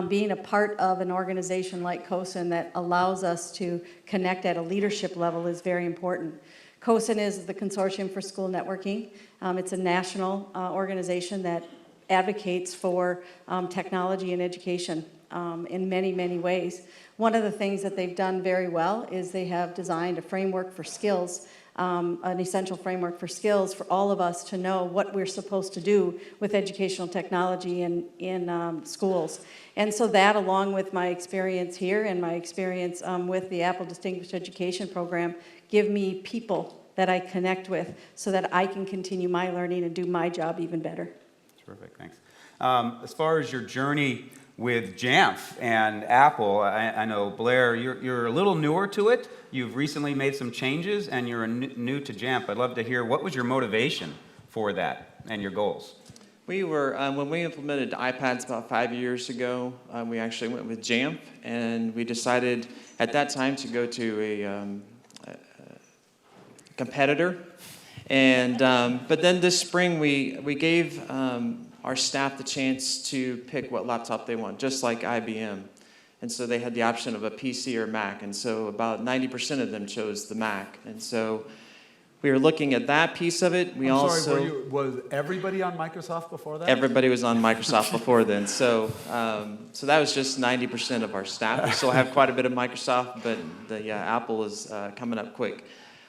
being a part of an organization like COSIN that allows us to connect at a leadership level is very important. COSIN is the Consortium for School Networking. It's a national organization that advocates for technology and education in many, many ways. One of the things that they've done very well is they have designed a framework for skills, an essential framework for skills for all of us to know what we're supposed to do with educational technology in schools. And so that, along with my experience here and my experience with the Apple Distinguished Education Program, give me people that I connect with so that I can continue my learning and do my job even better. Terrific, thanks. As far as your journey with Jamf and Apple, I know, Blair, you're a little newer to it. You've recently made some changes, and you're new to Jamf. I'd love to hear, what was your motivation for that and your goals? We were, when we implemented iPads about 5 years ago, we actually went with Jamf, and we decided at that time to go to a competitor. And but then this spring we gave our staff the chance to pick what laptop they want, just like IBM. And so they had the option of a PC or Mac, and so about 90% of them chose the Mac. And so we were looking at that piece of it. Was everybody on Microsoft before that? Everybody was on Microsoft before then. So so that was just 90% of our staff. We still have quite a bit of Microsoft, but the Apple is coming up quick.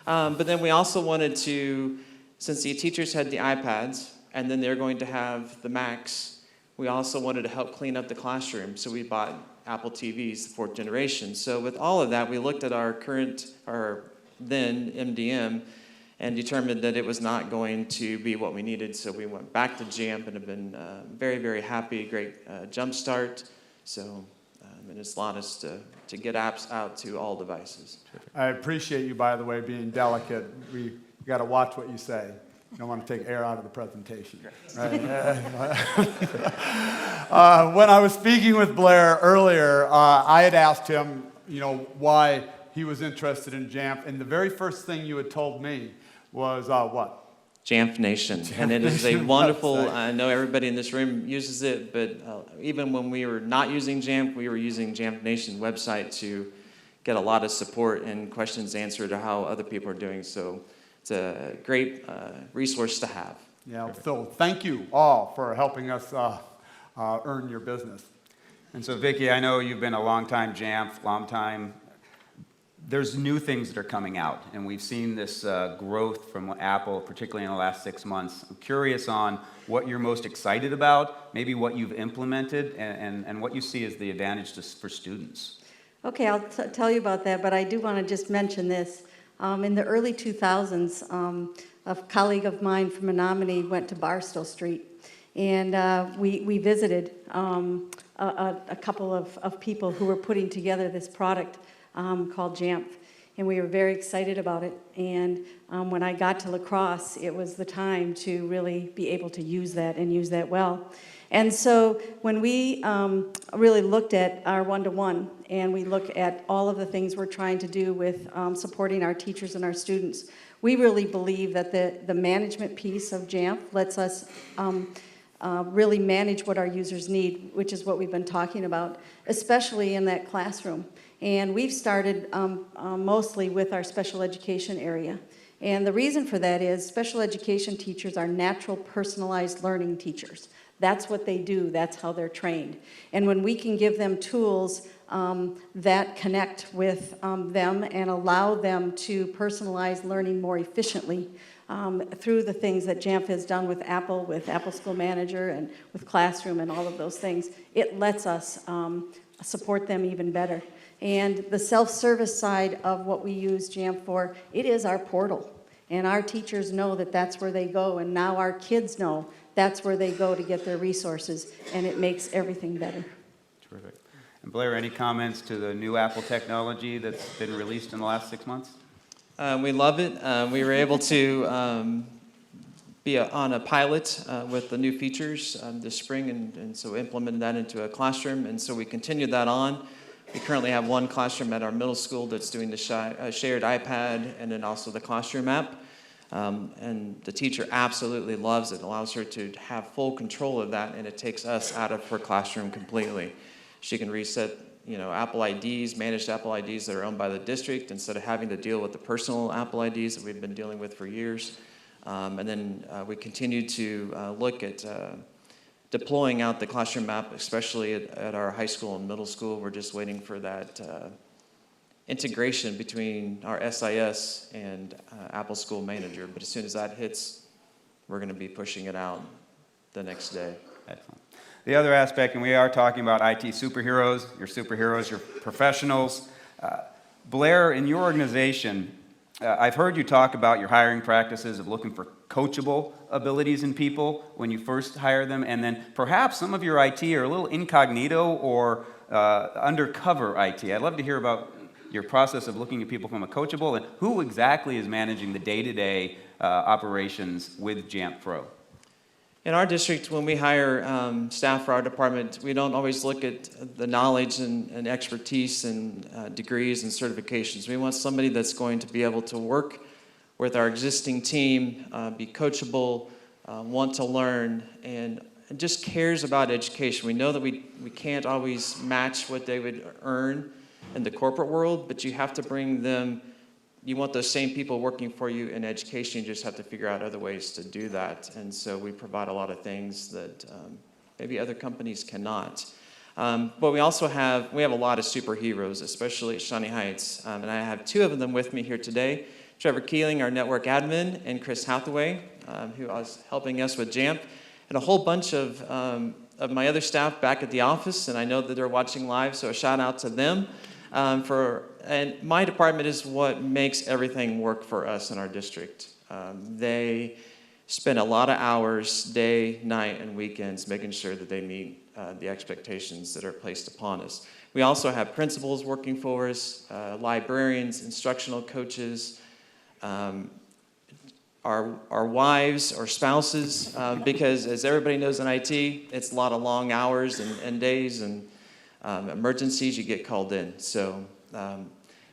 But then we also wanted to, since the teachers had the iPads, and then they're going to have the Macs, we also wanted to help clean up the classroom. So we bought Apple TVs, the 4th generation. So with all of that, we looked at our then MDM, and determined that it was not going to be what we needed. So we went back to Jamf and have been very, very happy, great jump start. So and it's allowed us to get apps out to all devices. I appreciate you, by the way, being delicate. You got to watch what you say. You don't want to take air out of the presentation. Right? When I was speaking with Blair earlier, I had asked him, why he was interested in Jamf, and the very first thing you had told me was what? Jamf Nation. And it is a wonderful, I know everybody in this room uses it, but even when we were not using Jamf, we were using Jamf Nation website to get a lot of support and questions answered to how other people are doing. So it's a great resource to have. Yeah, so thank you all for helping us earn your business. And so, Vicki, I know you've been a long-time Jamf, long-time. There's new things that are coming out, and we've seen this growth from Apple, particularly in the last 6 months. I'm curious on what you're most excited about, maybe what you've implemented, and what you see as the advantage for students. Okay, I'll tell you about that, but I do want to just mention this. In the early 2000s, a colleague of mine from Menominee went to Barstow Street, and we visited a couple of people who were putting together this product called Jamf, and we were very excited about it. And when I got to La Crosse, it was the time to really be able to use that and use that well. And so when we really looked at our one-to-one, and we look at all of the things we're trying to do with supporting our teachers and our students, we really believe that the management piece of Jamf lets us really manage what our users need, which is what we've been talking about, especially in that classroom. And we've started mostly with our special education area. And the reason for that is special education teachers are natural personalized learning teachers. That's what they do, that's how they're trained. And when we can give them tools that connect with them and allow them to personalize learning more efficiently through the things that JAMF has done with Apple School Manager and with Classroom and all of those things, it lets us support them even better. And the self-service side of what we use JAMF for, it is our portal. And our teachers know that that's where they go, and now our kids know that's where they go to get their resources, and it makes everything better. Terrific. And Blair, any comments to the new Apple technology that's been released in the last 6 months? We love it. We were able to be on a pilot with the new features this spring, and so implemented that into a classroom, and so we continued that on. We currently have one classroom at our middle school that's doing the shared iPad and then also the classroom app. And the teacher absolutely loves it. It allows her to have full control of that, and it takes us out of her classroom completely. She can reset, Apple IDs, managed Apple IDs that are owned by the district instead of having to deal with the personal Apple IDs that we've been dealing with for years. And then we continue to look at deploying out the classroom app, especially at our high school and middle school. We're just waiting for that integration between our SIS and Apple School Manager. But as soon as that hits, we're going to be pushing it out the next day. Excellent. The other aspect, and we are talking about IT superheroes, your professionals. Blair, in your organization, I've heard you talk about your hiring practices of looking for coachable abilities in people when you first hire them, and then perhaps some of your IT are a little incognito or undercover IT. I'd love to hear about your process of looking at people from a coachable, and who exactly is managing the day-to-day operations with JAMP Pro? In our district, when we hire staff for our department, we don't always look at the knowledge and expertise and degrees and certifications. We want somebody that's going to be able to work with our existing team, be coachable, want to learn, and just cares about education. We know that we can't always match what they would earn in the corporate world, but you have to bring them. You want those same people working for you in education. You just have to figure out other ways to do that. And so we provide a lot of things that maybe other companies cannot. But we also have a lot of superheroes, especially at Shawnee Heights. And I have two of them with me here today. Trevor Keeling, our network admin, and Chris Hathaway, who was helping us with JAMP, and a whole bunch of my other staff back at the office. And I know that they're watching live, so a shout out to them. And my department is what makes everything work for us in our district. They spend a lot of hours, day, night, and weekends making sure that they meet the expectations that are placed upon us. We also have principals working for us, librarians, instructional coaches, our wives or spouses, because as everybody knows in IT, it's a lot of long hours and days and emergencies, you get called in. So,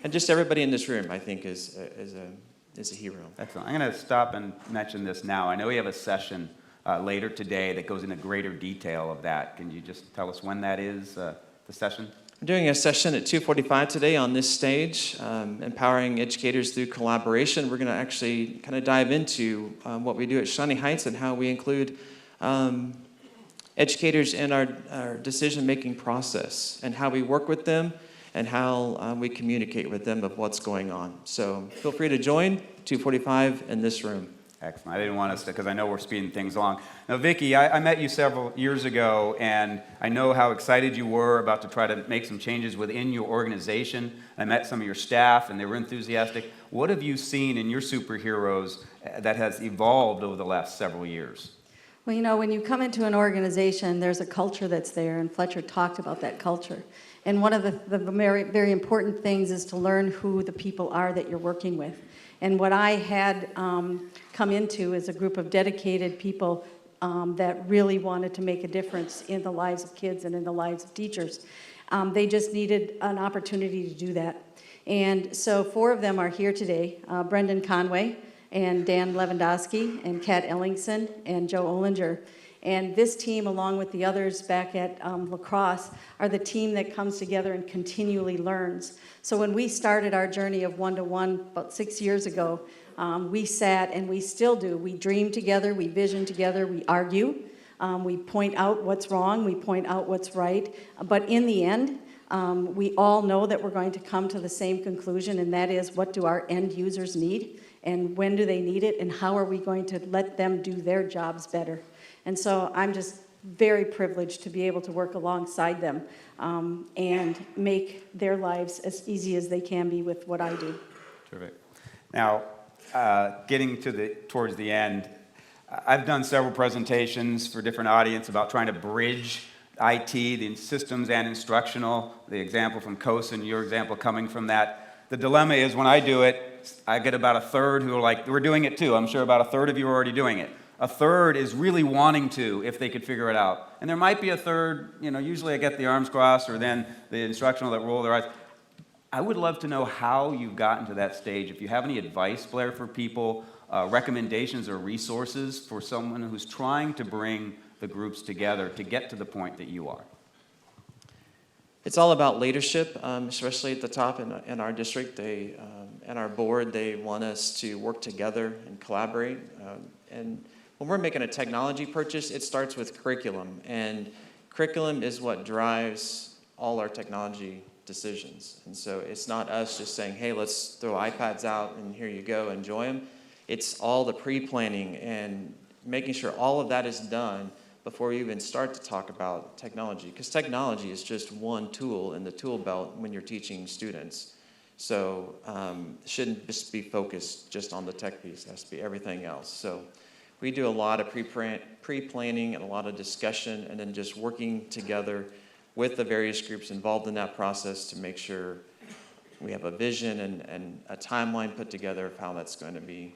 and just everybody in this room, I think, is a hero. Excellent. I'm going to stop and mention this now. I know we have a session later today that goes into greater detail of that. Can you just tell us when that is, the session? We're doing a session at 2:45 today on this stage, empowering educators through collaboration. We're going to actually kind of dive into what we do at Shawnee Heights and how we include educators in our decision-making process and how we work with them and how we communicate with them of what's going on. So feel free to join, 2:45 in this room. Excellent. I didn't want us to, because I know we're speeding things along. Now, Vicki, I met you several years ago, and I know how excited you were about to try to make some changes within your organization. I met some of your staff, and they were enthusiastic. What have you seen in your superheroes that has evolved over the last several years? Well, when you come into an organization, there's a culture that's there, and Fletcher talked about that culture. And one of the very, very important things is to learn who the people are that you're working with. And what I had come into is a group of dedicated people that really wanted to make a difference in the lives of kids and in the lives of teachers. They just needed an opportunity to do that. And so 4 of them are here today, Brendan Conway, and Dan Lewandowski, and Kat Ellingson, and Joe Olinger. And this team, along with the others back at La Crosse, are the team that comes together and continually learns. So when we started our journey of one-to-one about 6 years ago, we sat, and we still do. We dream together, we vision together, we argue. We point out what's wrong, we point out what's right. But in the end, we all know that we're going to come to the same conclusion, and that is, what do our end users need? And when do they need it? And how are we going to let them do their jobs better? And so I'm just very privileged to be able to work alongside them and make their lives as easy as they can be with what I do. Terrific. Now, getting to towards the end, I've done several presentations for different audience about trying to bridge IT, the systems and instructional, the example from Crosse and your example coming from that. The dilemma is, when I do it, I get about a third who are like, we're doing it too. I'm sure about a third of you are already doing it. A third is really wanting to, if they could figure it out. And there might be a third, usually I get the arms crossed, or then the instructional that roll their eyes. I would love to know how you've gotten to that stage. If you have any advice, Blair, for people, recommendations or resources for someone who's trying to bring the groups together to get to the point that you are. It's all about leadership, especially at the top in our district. And our board, they want us to work together and collaborate. And when we're making a technology purchase, it starts with curriculum. And curriculum is what drives all our technology decisions. And so it's not us just saying, hey, let's throw iPads out and here you go, enjoy them. It's all the pre-planning and making sure all of that is done before we even start to talk about technology. Because technology is just one tool in the tool belt when you're teaching students. So it shouldn't just be focused just on the tech piece. It has to be everything else. So we do a lot of pre-planning and a lot of discussion, and then just working together with the various groups involved in that process to make sure we have a vision and a timeline put together of how that's going to be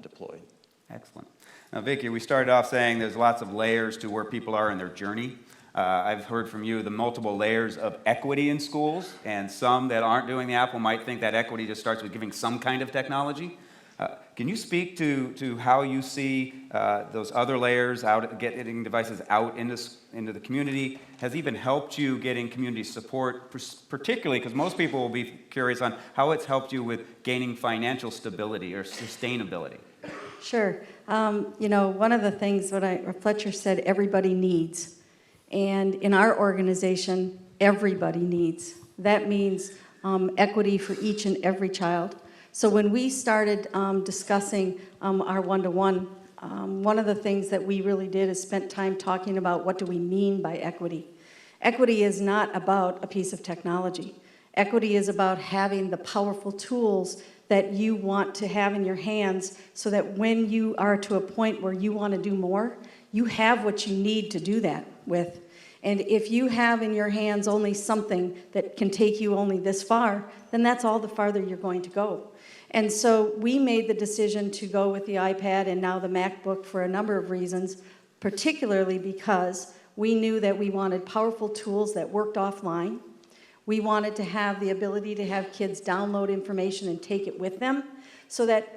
deployed. Excellent. Now, Vicki, we started off saying there's lots of layers to where people are in their journey. I've heard from you the multiple layers of equity in schools, and some that aren't doing the Apple might think that equity just starts with giving some kind of technology. Can you speak to how you see those other layers, getting devices out into the community, has even helped you getting community support, particularly because most people will be curious on how it's helped you with gaining financial stability or sustainability? Sure. One of the things what Fletcher said, everybody needs. And in our organization, everybody needs. That means equity for each and every child. So when we started discussing our one-to-one, one of the things that we really did is spent time talking about what do we mean by equity. Equity is not about a piece of technology. Equity is about having the powerful tools that you want to have in your hands so that when you are to a point where you want to do more, you have what you need to do that with. And if you have in your hands only something that can take you only this far, then that's all the farther you're going to go. And so we made the decision to go with the iPad and now the MacBook for a number of reasons, particularly because we knew that we wanted powerful tools that worked offline. We wanted to have the ability to have kids download information and take it with them so that,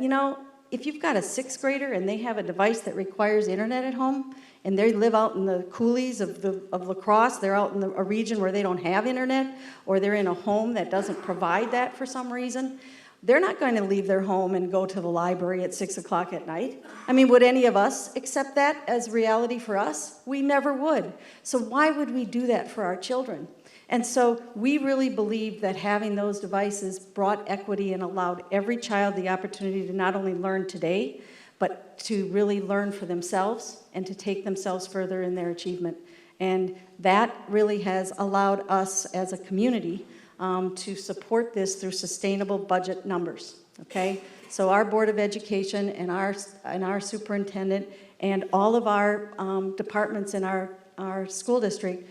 if you've got a 6th grader and they have a device that requires internet at home and they live out in the coulees of La Crosse, they're out in a region where they don't have internet, or they're in a home that doesn't provide that for some reason, they're not going to leave their home and go to the library at 6 o'clock at night. I mean, would any of us accept that as reality for us? We never would. So why would we do that for our children? And so we really believed that having those devices brought equity and allowed every child the opportunity to not only learn today, but to really learn for themselves and to take themselves further in their achievement. And that really has allowed us as a community to support this through sustainable budget numbers, okay? So our Board of Education and our superintendent and all of our departments in our school district,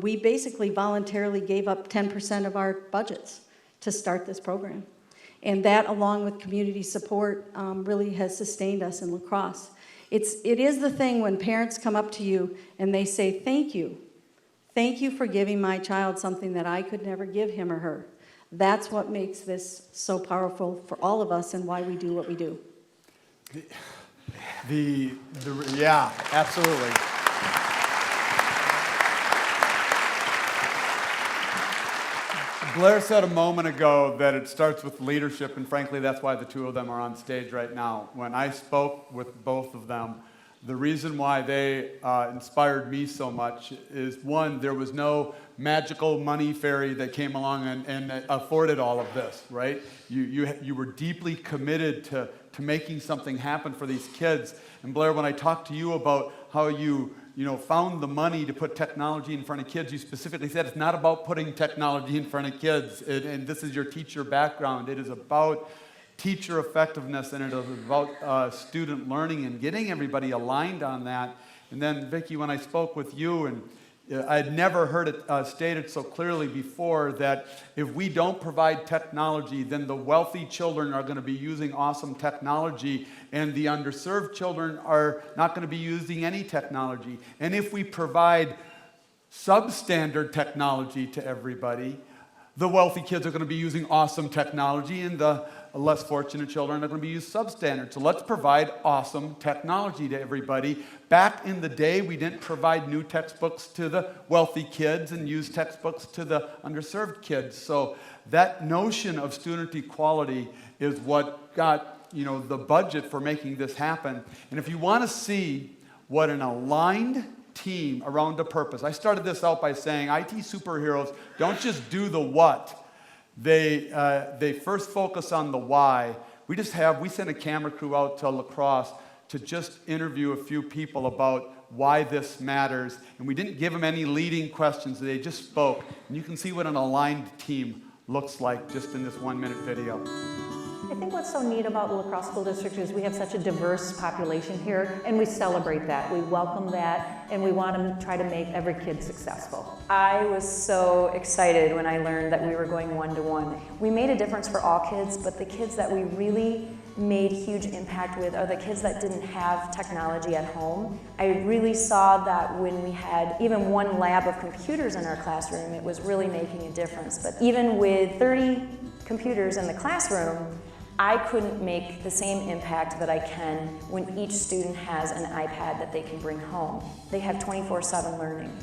we basically voluntarily gave up 10% of our budgets to start this program. And that, along with community support, really has sustained us in La Crosse. It is the thing when parents come up to you and they say, thank you. Thank you for giving my child something that I could never give him or her. That's what makes this so powerful for all of us and why we do what we do. Yeah, absolutely. Blair said a moment ago that it starts with leadership, and frankly, that's why the two of them are on stage right now. When I spoke with both of them, the reason why they inspired me so much is, one, there was no magical money fairy that came along and afforded all of this, right? You were deeply committed to making something happen for these kids. And Blair, when I talked to you about how you found the money to put technology in front of kids, you specifically said it's not about putting technology in front of kids, and this is your teacher background. It is about teacher effectiveness, and it is about student learning and getting everybody aligned on that. And then, Vicki, when I spoke with you, and I had never heard it stated so clearly before, that if we don't provide technology, then the wealthy children are going to be using awesome technology, and the underserved children are not going to be using any technology. And if we provide substandard technology to everybody, the wealthy kids are going to be using awesome technology, and the less fortunate children are going to be using substandard. So let's provide awesome technology to everybody. Back in the day, we didn't provide new textbooks to the wealthy kids and use textbooks to the underserved kids. So that notion of student equality is what got the budget for making this happen. And if you want to see what an aligned team around a purpose, I started this out by saying IT superheroes don't just do the what. They first focus on the why. We sent a camera crew out to La Crosse to just interview a few people about why this matters, and we didn't give them any leading questions. They just spoke, and you can see what an aligned team looks like just in this 1-minute video. I think what's so neat about the La Crosse School District is we have such a diverse population here, and we celebrate that. We welcome that, and we want to try to make every kid successful. I was so excited when I learned that we were going one-to-one. We made a difference for all kids, but the kids that we really made huge impact with are the kids that didn't have technology at home. I really saw that when we had even one lab of computers in our classroom, it was really making a difference. But even with 30 computers in the classroom, I couldn't make the same impact that I can when each student has an iPad that they can bring home. They have 24/7 learning.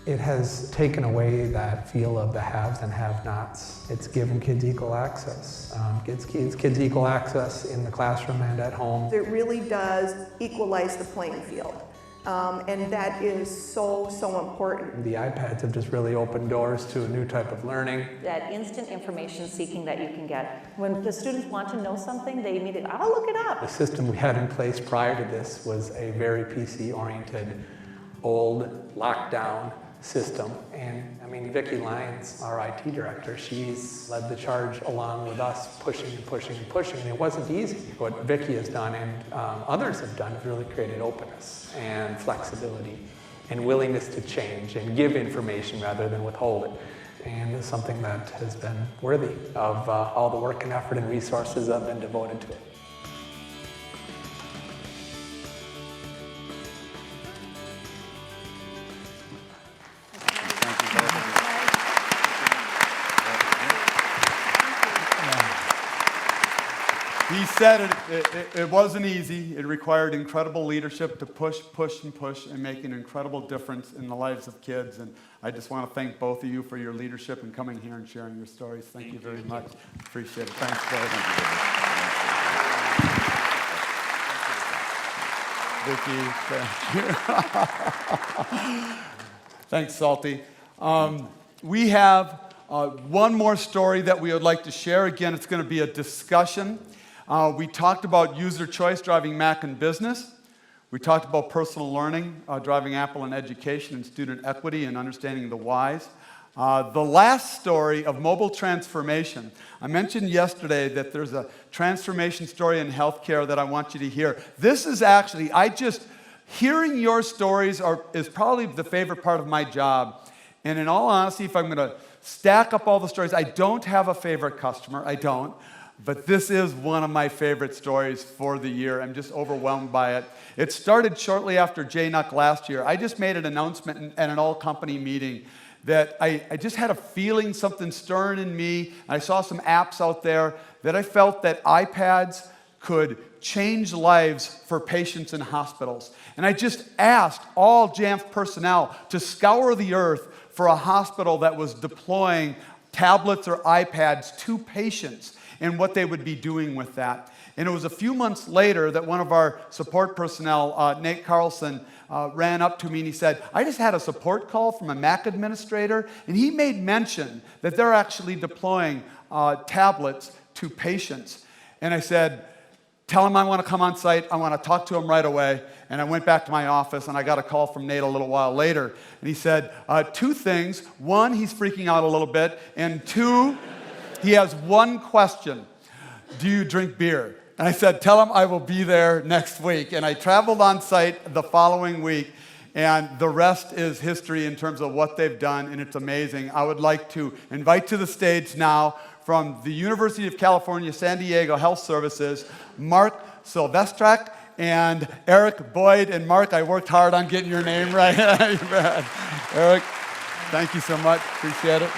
It has taken away that feel of the haves and have-nots. It's given kids equal access. Gives kids equal access in the classroom and at home. It really does equalize the playing field. And that is so important. The iPads have just really opened doors to a new type of learning. That instant information seeking that you can get. When the students want to know something, they immediately, I'll look it up. The system we had in place prior to this was a very PC-oriented, old, lockdown system. And I mean, Vicki Lyons, our IT director, she's led the charge along with us, pushing and pushing and pushing. And it wasn't easy. What Vicki has done and others have done is really created openness and flexibility and willingness to change and give information rather than withhold it. And it's something that has been worthy of all the work and effort and resources that have been devoted to it. He said it wasn't easy. It required incredible leadership to push and make an incredible difference in the lives of kids. And I just want to thank both of you for your leadership and coming here and sharing your stories. Thank you very much. Appreciate it. Thanks, Bill. Vicki, thank you. Thanks, Salty. We have one more story that we would like to share. Again, it's going to be a discussion. We talked about user choice driving Mac in business. We talked about personal learning driving Apple in education and student equity and understanding the whys. The last story of mobile transformation. I mentioned yesterday that there's a transformation story in healthcare that I want you to hear. This is actually, hearing your stories is probably the favorite part of my job. And in all honesty, if I'm going to stack up all the stories, I don't have a favorite customer. I don't. But this is one of my favorite stories for the year. I'm just overwhelmed by it. It started shortly after JNUC last year. I just made an announcement at an all-company meeting that I just had a feeling, something stirring in me. I saw some apps out there that I felt that iPads could change lives for patients in hospitals. And I just asked all JAMF personnel to scour the earth for a hospital that was deploying tablets or iPads to patients and what they would be doing with that. And it was a few months later that one of our support personnel, Nate Carlson, ran up to me and he said, I just had a support call from a Mac administrator, and he made mention that they're actually deploying tablets to patients. And I said, tell him I want to come on site, I want to talk to him right away. And I went back to my office and I got a call from Nate a little while later. And he said, two things. One, he's freaking out a little bit. And two, he has one question. Do you drink beer? And I said, tell him I will be there next week. And I traveled on site the following week, and the rest is history in terms of what they've done, and it's amazing. I would like to invite to the stage now from the University of California, San Diego Health Services, Mark Silvestrak and Eric Boyd. And Mark, I worked hard on getting your name right. Eric, thank you so much. Appreciate it.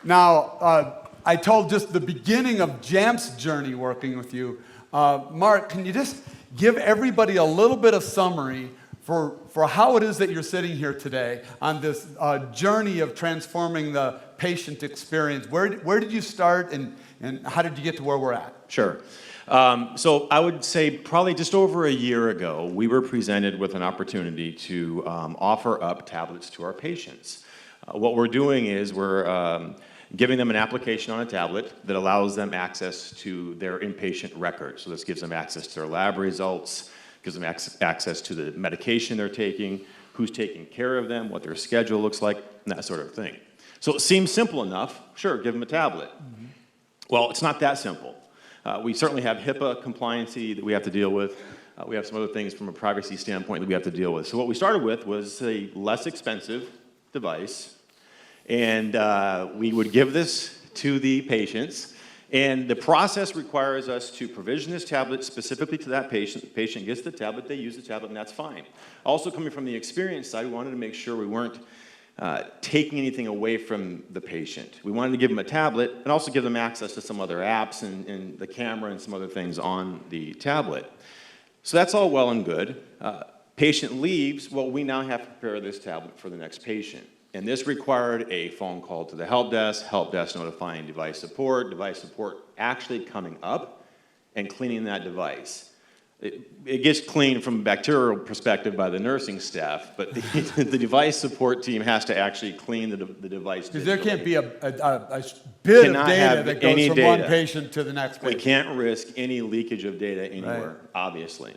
Now, I told just the beginning of JAMP's journey working with you. Mark, can you just give everybody a little bit of summary for how it is that you're sitting here today on this journey of transforming the patient experience? Where did you start, and how did you get to where we're at? Sure. So I would say probably just over a year ago, we were presented with an opportunity to offer up tablets to our patients. What we're doing is we're giving them an application on a tablet that allows them access to their inpatient record. So this gives them access to their lab results, gives them access to the medication they're taking, who's taking care of them, what their schedule looks like, and that sort of thing. So it seems simple enough. Sure, give them a tablet. Mm-hmm. Well, it's not that simple. We certainly have HIPAA compliancy that we have to deal with. We have some other things from a privacy standpoint that we have to deal with. So what we started with was a less expensive device, and we would give this to the patients, and the process requires us to provision this tablet specifically to that patient. The patient gets the tablet, they use the tablet, and that's fine. Also, coming from the experience side, we wanted to make sure we weren't taking anything away from the patient. We wanted to give them a tablet and also give them access to some other apps and the camera and some other things on the tablet. So that's all well and good. Patient leaves, well, we now have to prepare this tablet for the next patient. And this required a phone call to the help desk notifying device support actually coming up and cleaning that device. It gets cleaned from a bacterial perspective by the nursing staff, but the device support team has to actually clean the device. Because there can't be a bit of data that goes from one patient to the next patient. We can't risk any leakage of data anywhere, right, obviously.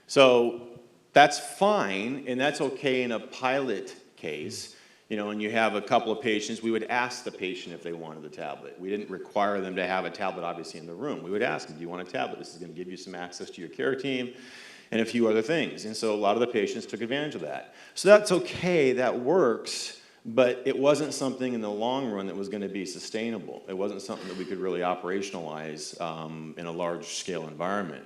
So that's fine, and that's okay in a pilot case. You know, when you have a couple of patients, we would ask the patient if they wanted the tablet. We didn't require them to have a tablet, obviously, in the room. We would ask them, do you want a tablet? This is going to give you some access to your care team and a few other things. And so a lot of the patients took advantage of that. So that's okay, that works, but it wasn't something in the long run that was going to be sustainable. It wasn't something that we could really operationalize in a large-scale environment.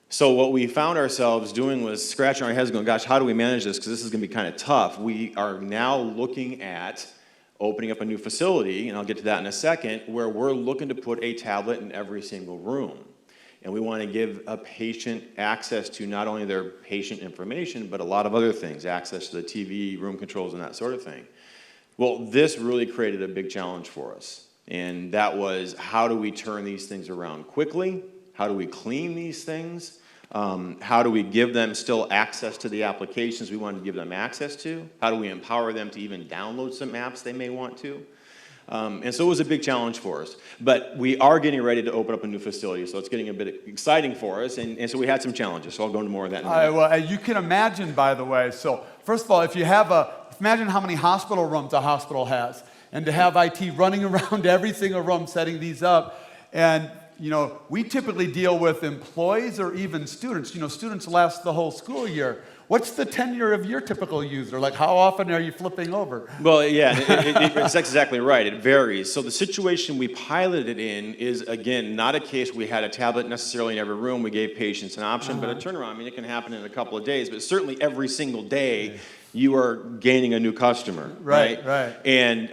So what we found ourselves doing was scratching our heads going, gosh, how do we manage this? Because this is going to be kind of tough. We are now looking at opening up a new facility, and I'll get to that in a second, where we're looking to put a tablet in every single room. And we want to give a patient access to not only their patient information, but a lot of other things, access to the TV, room controls, and that sort of thing. Well, this really created a big challenge for us. And that was, how do we turn these things around quickly? How do we clean these things? How do we give them still access to the applications we want to give them access to? How do we empower them to even download some apps they may want to? And so it was a big challenge for us. But we are getting ready to open up a new facility, so it's getting a bit exciting for us. And so we had some challenges, so I'll go into more of that in a minute. Well, you can imagine, by the way, so first of all, if you have imagine how many hospital rooms a hospital has, and to have IT running around every single room setting these up, and you know, we typically deal with employees or even students. You know, students last the whole school year. What's the tenure of your typical user? Like, how often are you flipping over? Well, yeah, that's exactly right. It varies. So the situation we piloted in is, again, not a case we had a tablet necessarily in every room. We gave patients an option, but a turnaround, I mean, it can happen in a couple of days, but certainly every single day, you are gaining a new customer, right? And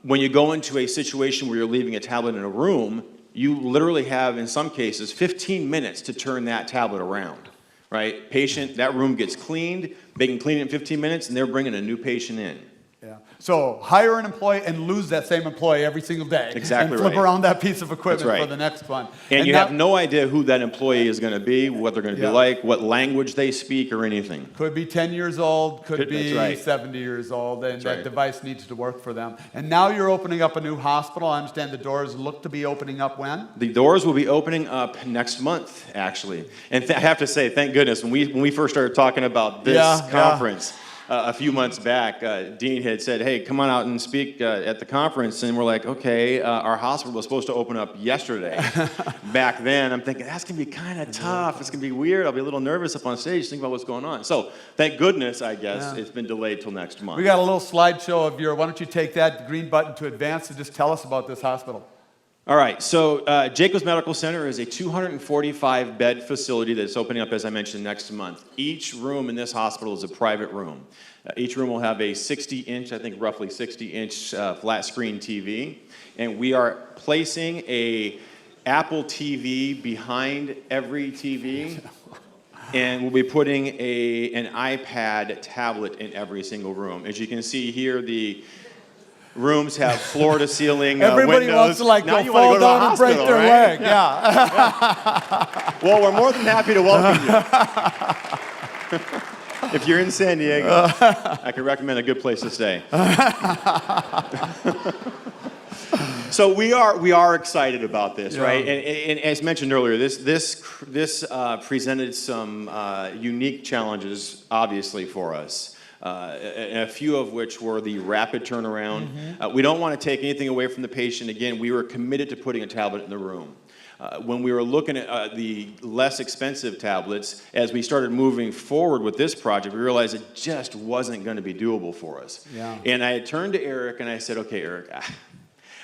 when you go into a situation where you're leaving a tablet in a room, you literally have, in some cases, 15 minutes to turn that tablet around, right? Patient, that room gets cleaned, they can clean it in 15 minutes, and they're bringing a new patient in. Yeah. So hire an employee and lose that same employee every single day. Exactly and flip right. around that piece of equipment That's right. for the next one. And you now- have no idea who that employee is going to be, what they're going to Yeah. be like, what language they speak, or anything. Could be 10 years old, could be That's right. 70 years old, and That's that right. device needs to work for them. And now you're opening up a new hospital. I understand the doors look to be opening up when? The doors will be opening up next month, actually. And I have to say, thank goodness, when we first started talking about this conference a few months back, Dean had said, hey, come on out and speak at the conference. And we're like, okay, our hospital was supposed to open up yesterday. Back then, I'm thinking, that's going to be kind of tough. It's going to be weird. I'll be a little nervous up on stage, think about what's going on. So thank goodness, I guess, it's been delayed till next month. We got a little slideshow of your, why don't you take that green button to advance and just tell us about this hospital. All right, so Jacobs Medical Center is a 245-bed facility that's opening up, as I mentioned, next month. Each room in this hospital is a private room. Each room will have a 60-inch, I think roughly 60-inch flat screen TV. And we are placing a Apple TV behind every TV. And we'll be putting an iPad tablet in every single room. As you can see here, the rooms have floor-to-ceiling Everybody windows. wants to like Now go you wanna fall go to the down and break hospital, their right? leg. Yeah. Well, we're more than happy to welcome you. If you're in San Diego, I can recommend a good place to stay. So we are excited about this, right? And as mentioned earlier, this presented some unique challenges, obviously, for us. And a few of which were the rapid turnaround. We don't want to take anything away from the patient. Again, we were committed to putting a tablet in the room. When we were looking at the less expensive tablets, as we started moving forward with this project, we realized it just wasn't going to be doable for us. Yeah. And I had turned to Eric and I said, okay, Eric,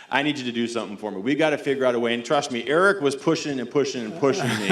I need you to do something for me. We've got to figure out a way. And trust me, Eric was pushing and pushing and pushing me.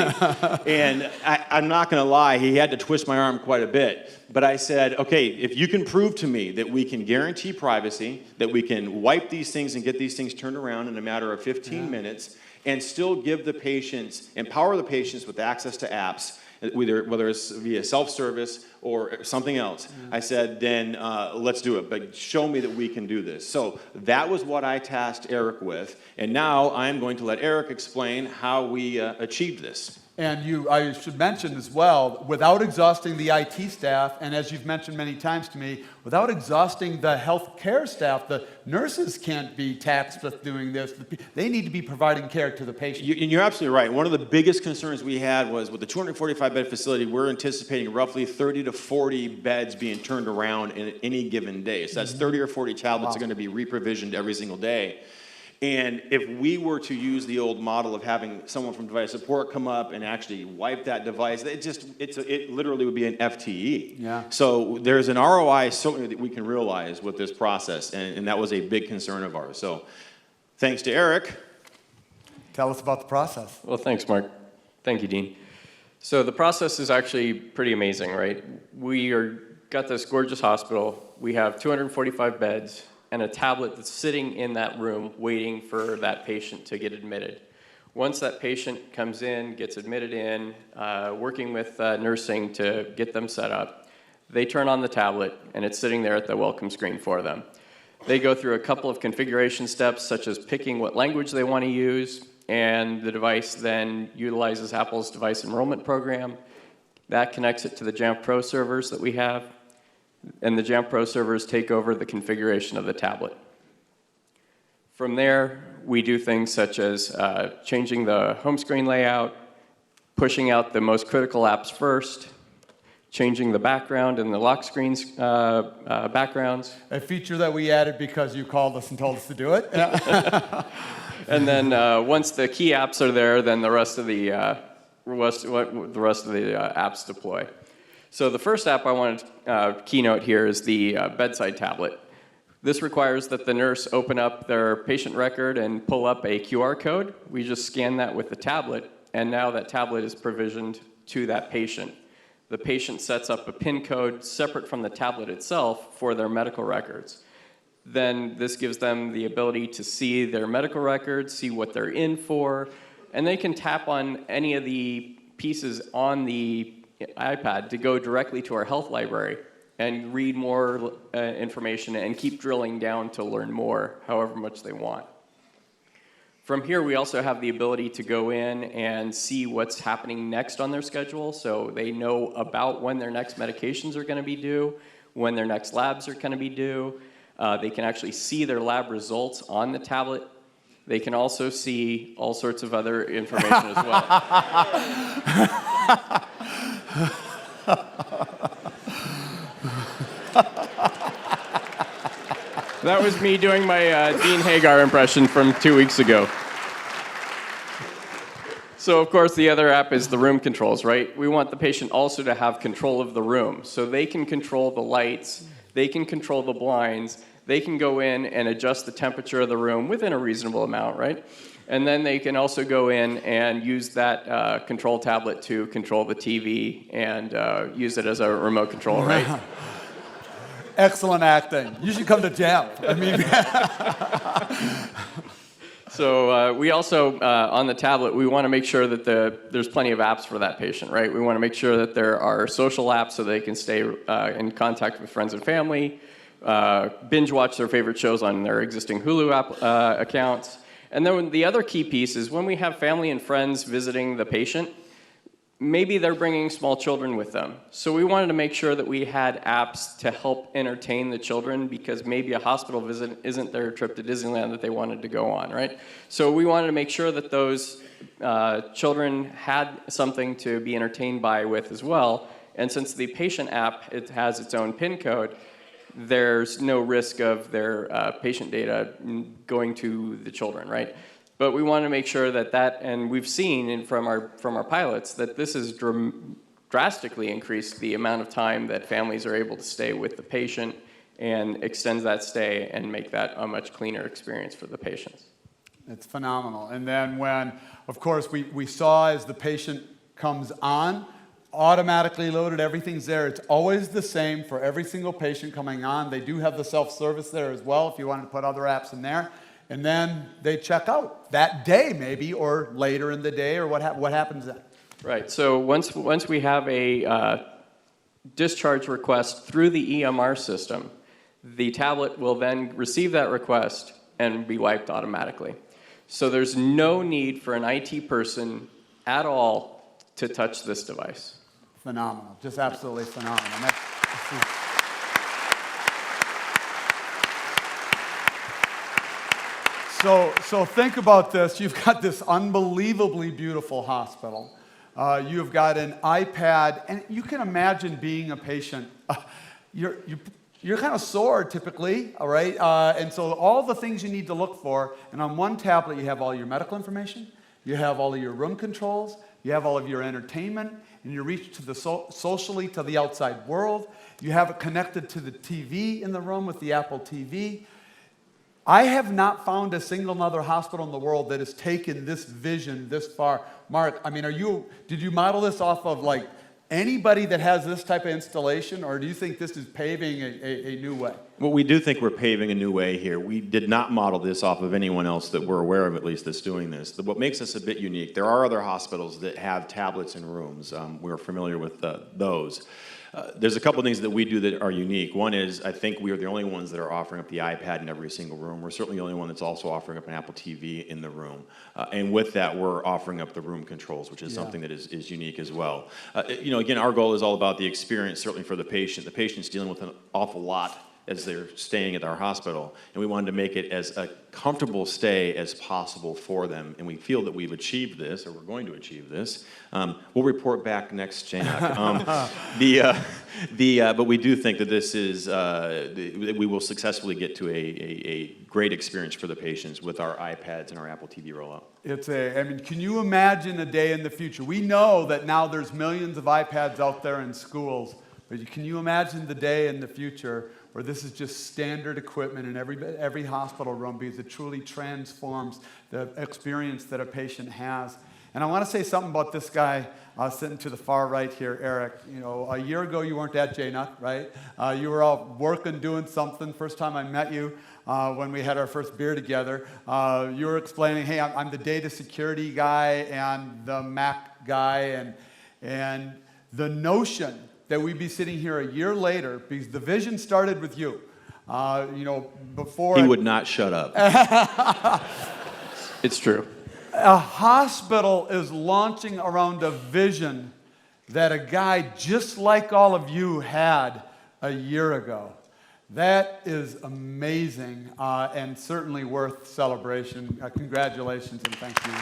And I'm not going to lie, he had to twist my arm quite a bit. But I said, okay, if you can prove to me that we can guarantee privacy, that we can wipe these things and get these things turned around in a matter of 15 minutes, and still give the patients, empower the patients with access to apps, whether it's via self-service or something else, I said, then let's do it. But show me that we can do this. So that was what I tasked Eric with. And now I'm going to let Eric explain how we achieved this. And I should mention as well, without exhausting the IT staff, and as you've mentioned many times to me, without exhausting the healthcare staff, the nurses can't be taxed with doing this. They need to be providing care to the patient. And you're absolutely right. One of the biggest concerns we had was with the 245-bed facility, we're anticipating roughly 30 to 40 beds being turned around in any given day. So that's 30 or 40 tablets are going to be reprovisioned every single day. And if we were to use the old model of having someone from device support come up and actually wipe that device, it literally would be an FTE. Yeah. So there's an ROI certainly that we can realize with this process, and that was a big concern of ours. So thanks to Eric. Tell us about the process. Well, thanks, Mark. Thank you, Dean. So the process is actually pretty amazing, right? Got this gorgeous hospital. We have 245 beds. And a tablet that's sitting in that room waiting for that patient to get admitted. Once that patient comes in, gets admitted in, working with nursing to get them set up, they turn on the tablet and it's sitting there at the welcome screen for them. They go through a couple of configuration steps, such as picking what language they want to use, and the device then utilizes Apple's device enrollment program. That connects it to the Jamf Pro servers that we have. And the Jamf Pro servers take over the configuration of the tablet. From there, we do things such as changing the home screen layout, pushing out the most critical apps first, changing the background and the lock screens backgrounds. A feature that we added because you called us and told us to do it. And then once the key apps are there, then the rest of the apps deploy. So the first app I want to keynote here is the bedside tablet. This requires that the nurse open up their patient record and pull up a QR code. We just scan that with the tablet, and now that tablet is provisioned to that patient. The patient sets up a PIN code separate from the tablet itself for their medical records. Then this gives them the ability to see their medical records, see what they're in for, and they can tap on any of the pieces on the iPad to go directly to our health library and read more information and keep drilling down to learn more, however much they want. From here, we also have the ability to go in and see what's happening next on their schedule, so they know about when their next medications are going to be due, when their next labs are going to be due. They can actually see their lab results on the tablet. They can also see all sorts of other information as well. That was me doing my Dean Hagar impression from 2 weeks ago. So, of course, the other app is the room controls, right? We want the patient also to have control of the room. So they can control the lights, they can control the blinds, they can go in and adjust the temperature of the room within a reasonable amount, right? And then they can also go in and use that control tablet to control the TV and use it as a remote control, right? Excellent acting. You should come to JAMP. I mean, So we also, on the tablet, we want to make sure that there's plenty of apps for that patient, right? We want to make sure that there are social apps so they can stay in contact with friends and family, binge watch their favorite shows on their existing Hulu app accounts. And then the other key piece is when we have family and friends visiting the patient, maybe they're bringing small children with them. So we wanted to make sure that we had apps to help entertain the children because maybe a hospital visit isn't their trip to Disneyland that they wanted to go on, right? So we wanted to make sure that those children had something to be entertained by with as well. And since the patient app, it has its own PIN code, there's no risk of their patient data going to the children, right? But we want to make sure that and we've seen from our pilots that this has drastically increased the amount of time that families are able to stay with the patient and extends that stay and make that a much cleaner experience for the patients. it's phenomenal. And then when, of course, we saw as the patient comes on, automatically loaded, everything's there. It's always the same for every single patient coming on. They do have the self-service there as well if you wanted to put other apps in there. And then they check out that day maybe, or later in the day, or what happens then? Right, so once we have a discharge request through the EMR system, the tablet will then receive that request and be wiped automatically. So there's no need for an IT person at all to touch this device. Phenomenal, just absolutely phenomenal. So think about this. You've got this unbelievably beautiful hospital. You've got an iPad, and you can imagine being a patient. You're kind of sore typically, all right? And so all the things you need to look for, and on one tablet you have all your medical information, you have all of your room controls, you have all of your entertainment, and you reach to the socially to the outside world. You have it connected to the TV in the room with the Apple TV. I have not found a single other hospital in the world that has taken this vision this far. Mark, I mean, did you model this off of like anybody that has this type of installation, or do you think this is paving a new way? Well, we do think we're paving a new way here. We did not model this off of anyone else that we're aware of, at least, that's doing this. What makes us a bit unique, there are other hospitals that have tablets in rooms. We're familiar with those. There's a couple of things that we do that are unique. One is, I think we are the only ones that are offering up the iPad in every single room. We're certainly the only one that's also offering up an Apple TV in the room. And with that, we're offering up the room controls, which is something that is unique as well. Again, our goal is all about the experience, certainly for the patient. The patient's dealing with an awful lot as they're staying at our hospital, and we wanted to make it as a comfortable stay as possible for them, and we feel that we've achieved this, or we're going to achieve this. We'll report back next JNUC. But we do think that this is, we will successfully get to a great experience for the patients with our iPads and our Apple TV rollout. Can you imagine a day in the future? We know that now there's millions of iPads out there in schools, but can you imagine the day in the future where this is just standard equipment in every hospital room because it truly transforms the experience that a patient has? And I want to say something about this guy sitting to the far right here, Eric. A year ago you weren't at JNUC, right? You were out working, doing something. First time I met you when we had our first beer together, you were explaining, hey, I'm the data security guy and the Mac guy, and the notion that we'd be sitting here a year later, because the vision started with you. Before... He would not shut up. It's true. A hospital is launching around a vision that a guy just like all of you had a year ago. That is amazing and certainly worth celebration. Congratulations and thank you.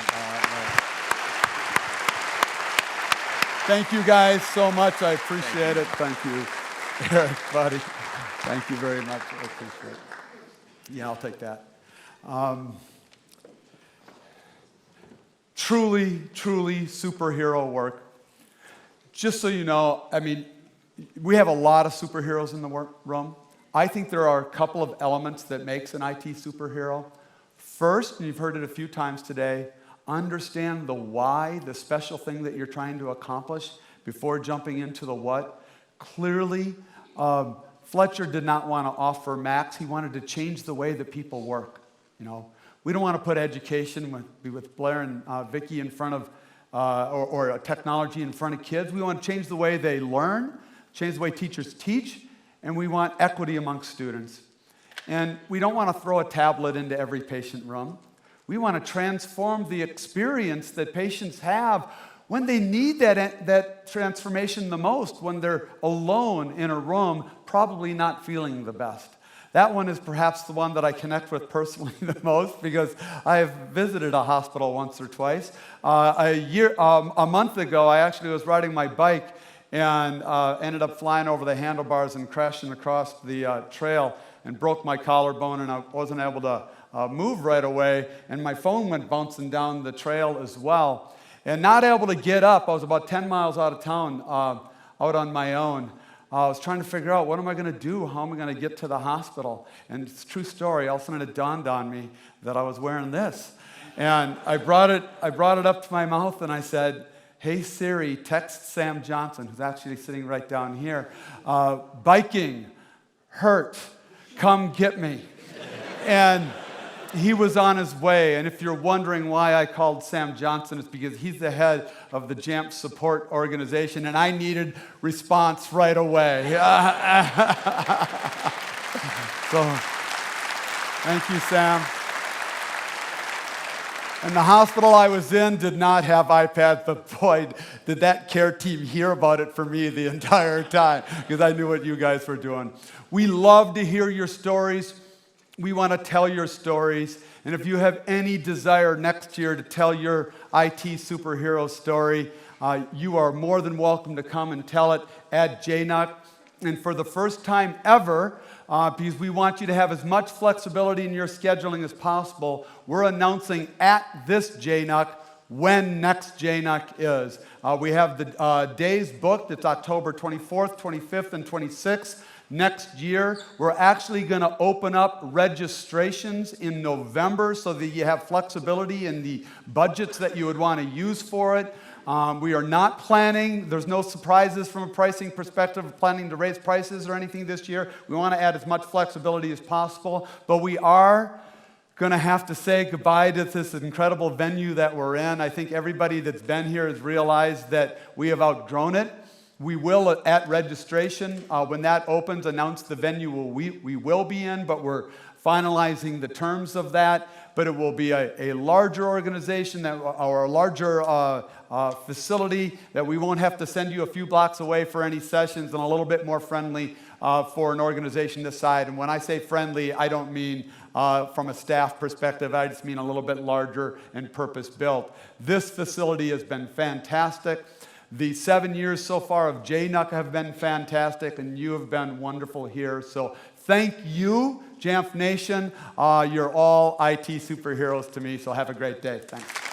Thank you guys so much. I appreciate it. Thank you, Eric, buddy. Thank you very much. I appreciate it. Yeah, I'll take that. Truly, truly superhero work. Just so you know, I mean, we have a lot of superheroes in the room. I think there are a couple of elements that makes an IT superhero. First, and you've heard it a few times today, understand the why, the special thing that you're trying to accomplish before jumping into the what. Clearly, Fletcher did not want to offer Max. He wanted to change the way that people work. We don't want to put education with Blair and Vicki in front of, or technology in front of kids. We want to change the way they learn, change the way teachers teach, and we want equity amongst students. And we don't want to throw a tablet into every patient room. We want to transform the experience that patients have when they need that transformation the most, when they're alone in a room, probably not feeling the best. That one is perhaps the one that I connect with personally the most because I have visited a hospital once or twice. A month ago, I actually was riding my bike and ended up flying over the handlebars and crashing across the trail and broke my collarbone, and I wasn't able to move right away, and my phone went bouncing down the trail as well. And not able to get up, I was about 10 miles out of town, out on my own. I was trying to figure out, what am I going to do? How am I going to get to the hospital? And it's a true story. All of a sudden it dawned on me that I was wearing this. And I brought it up to my mouth and I said, "Hey Siri, text Sam Johnson," who's actually sitting right down here, "biking, hurt, come get me." And he was on his way. And if you're wondering why I called Sam Johnson, it's because he's the head of the JAMP support organization, and I needed response right away. So, thank you, Sam. And the hospital I was in did not have iPads, but boy, did that care team hear about it for me the entire time, because I knew what you guys were doing. We love to hear your stories. We want to tell your stories. And if you have any desire next year to tell your IT superhero story, you are more than welcome to come and tell it at JNUC. And for the first time ever, because we want you to have as much flexibility in your scheduling as possible, we're announcing at this JNUC when next JNUC is. We have the days booked. It's October 24th, 25th, and 26th. Next year, we're actually going to open up registrations in November so that you have flexibility in the budgets that you would want to use for it. We are not planning, there's no surprises from a pricing perspective, planning to raise prices or anything this year. We want to add as much flexibility as possible, but we are going to have to say goodbye to this incredible venue that we're in. I think everybody that's been here has realized that we have outgrown it. We will, at registration, when that opens, announce the venue we will be in, but we're finalizing the terms of that. But it will be a larger organization or a larger facility that we won't have to send you a few blocks away for any sessions, and a little bit more friendly for an organization this size. And when I say friendly, I don't mean from a staff perspective. I just mean a little bit larger and purpose-built. This facility has been fantastic. The 7 years so far of JNUC have been fantastic, and you have been wonderful here. So thank you, JAMP Nation. You're all IT superheroes to me, so have a great day. Thanks.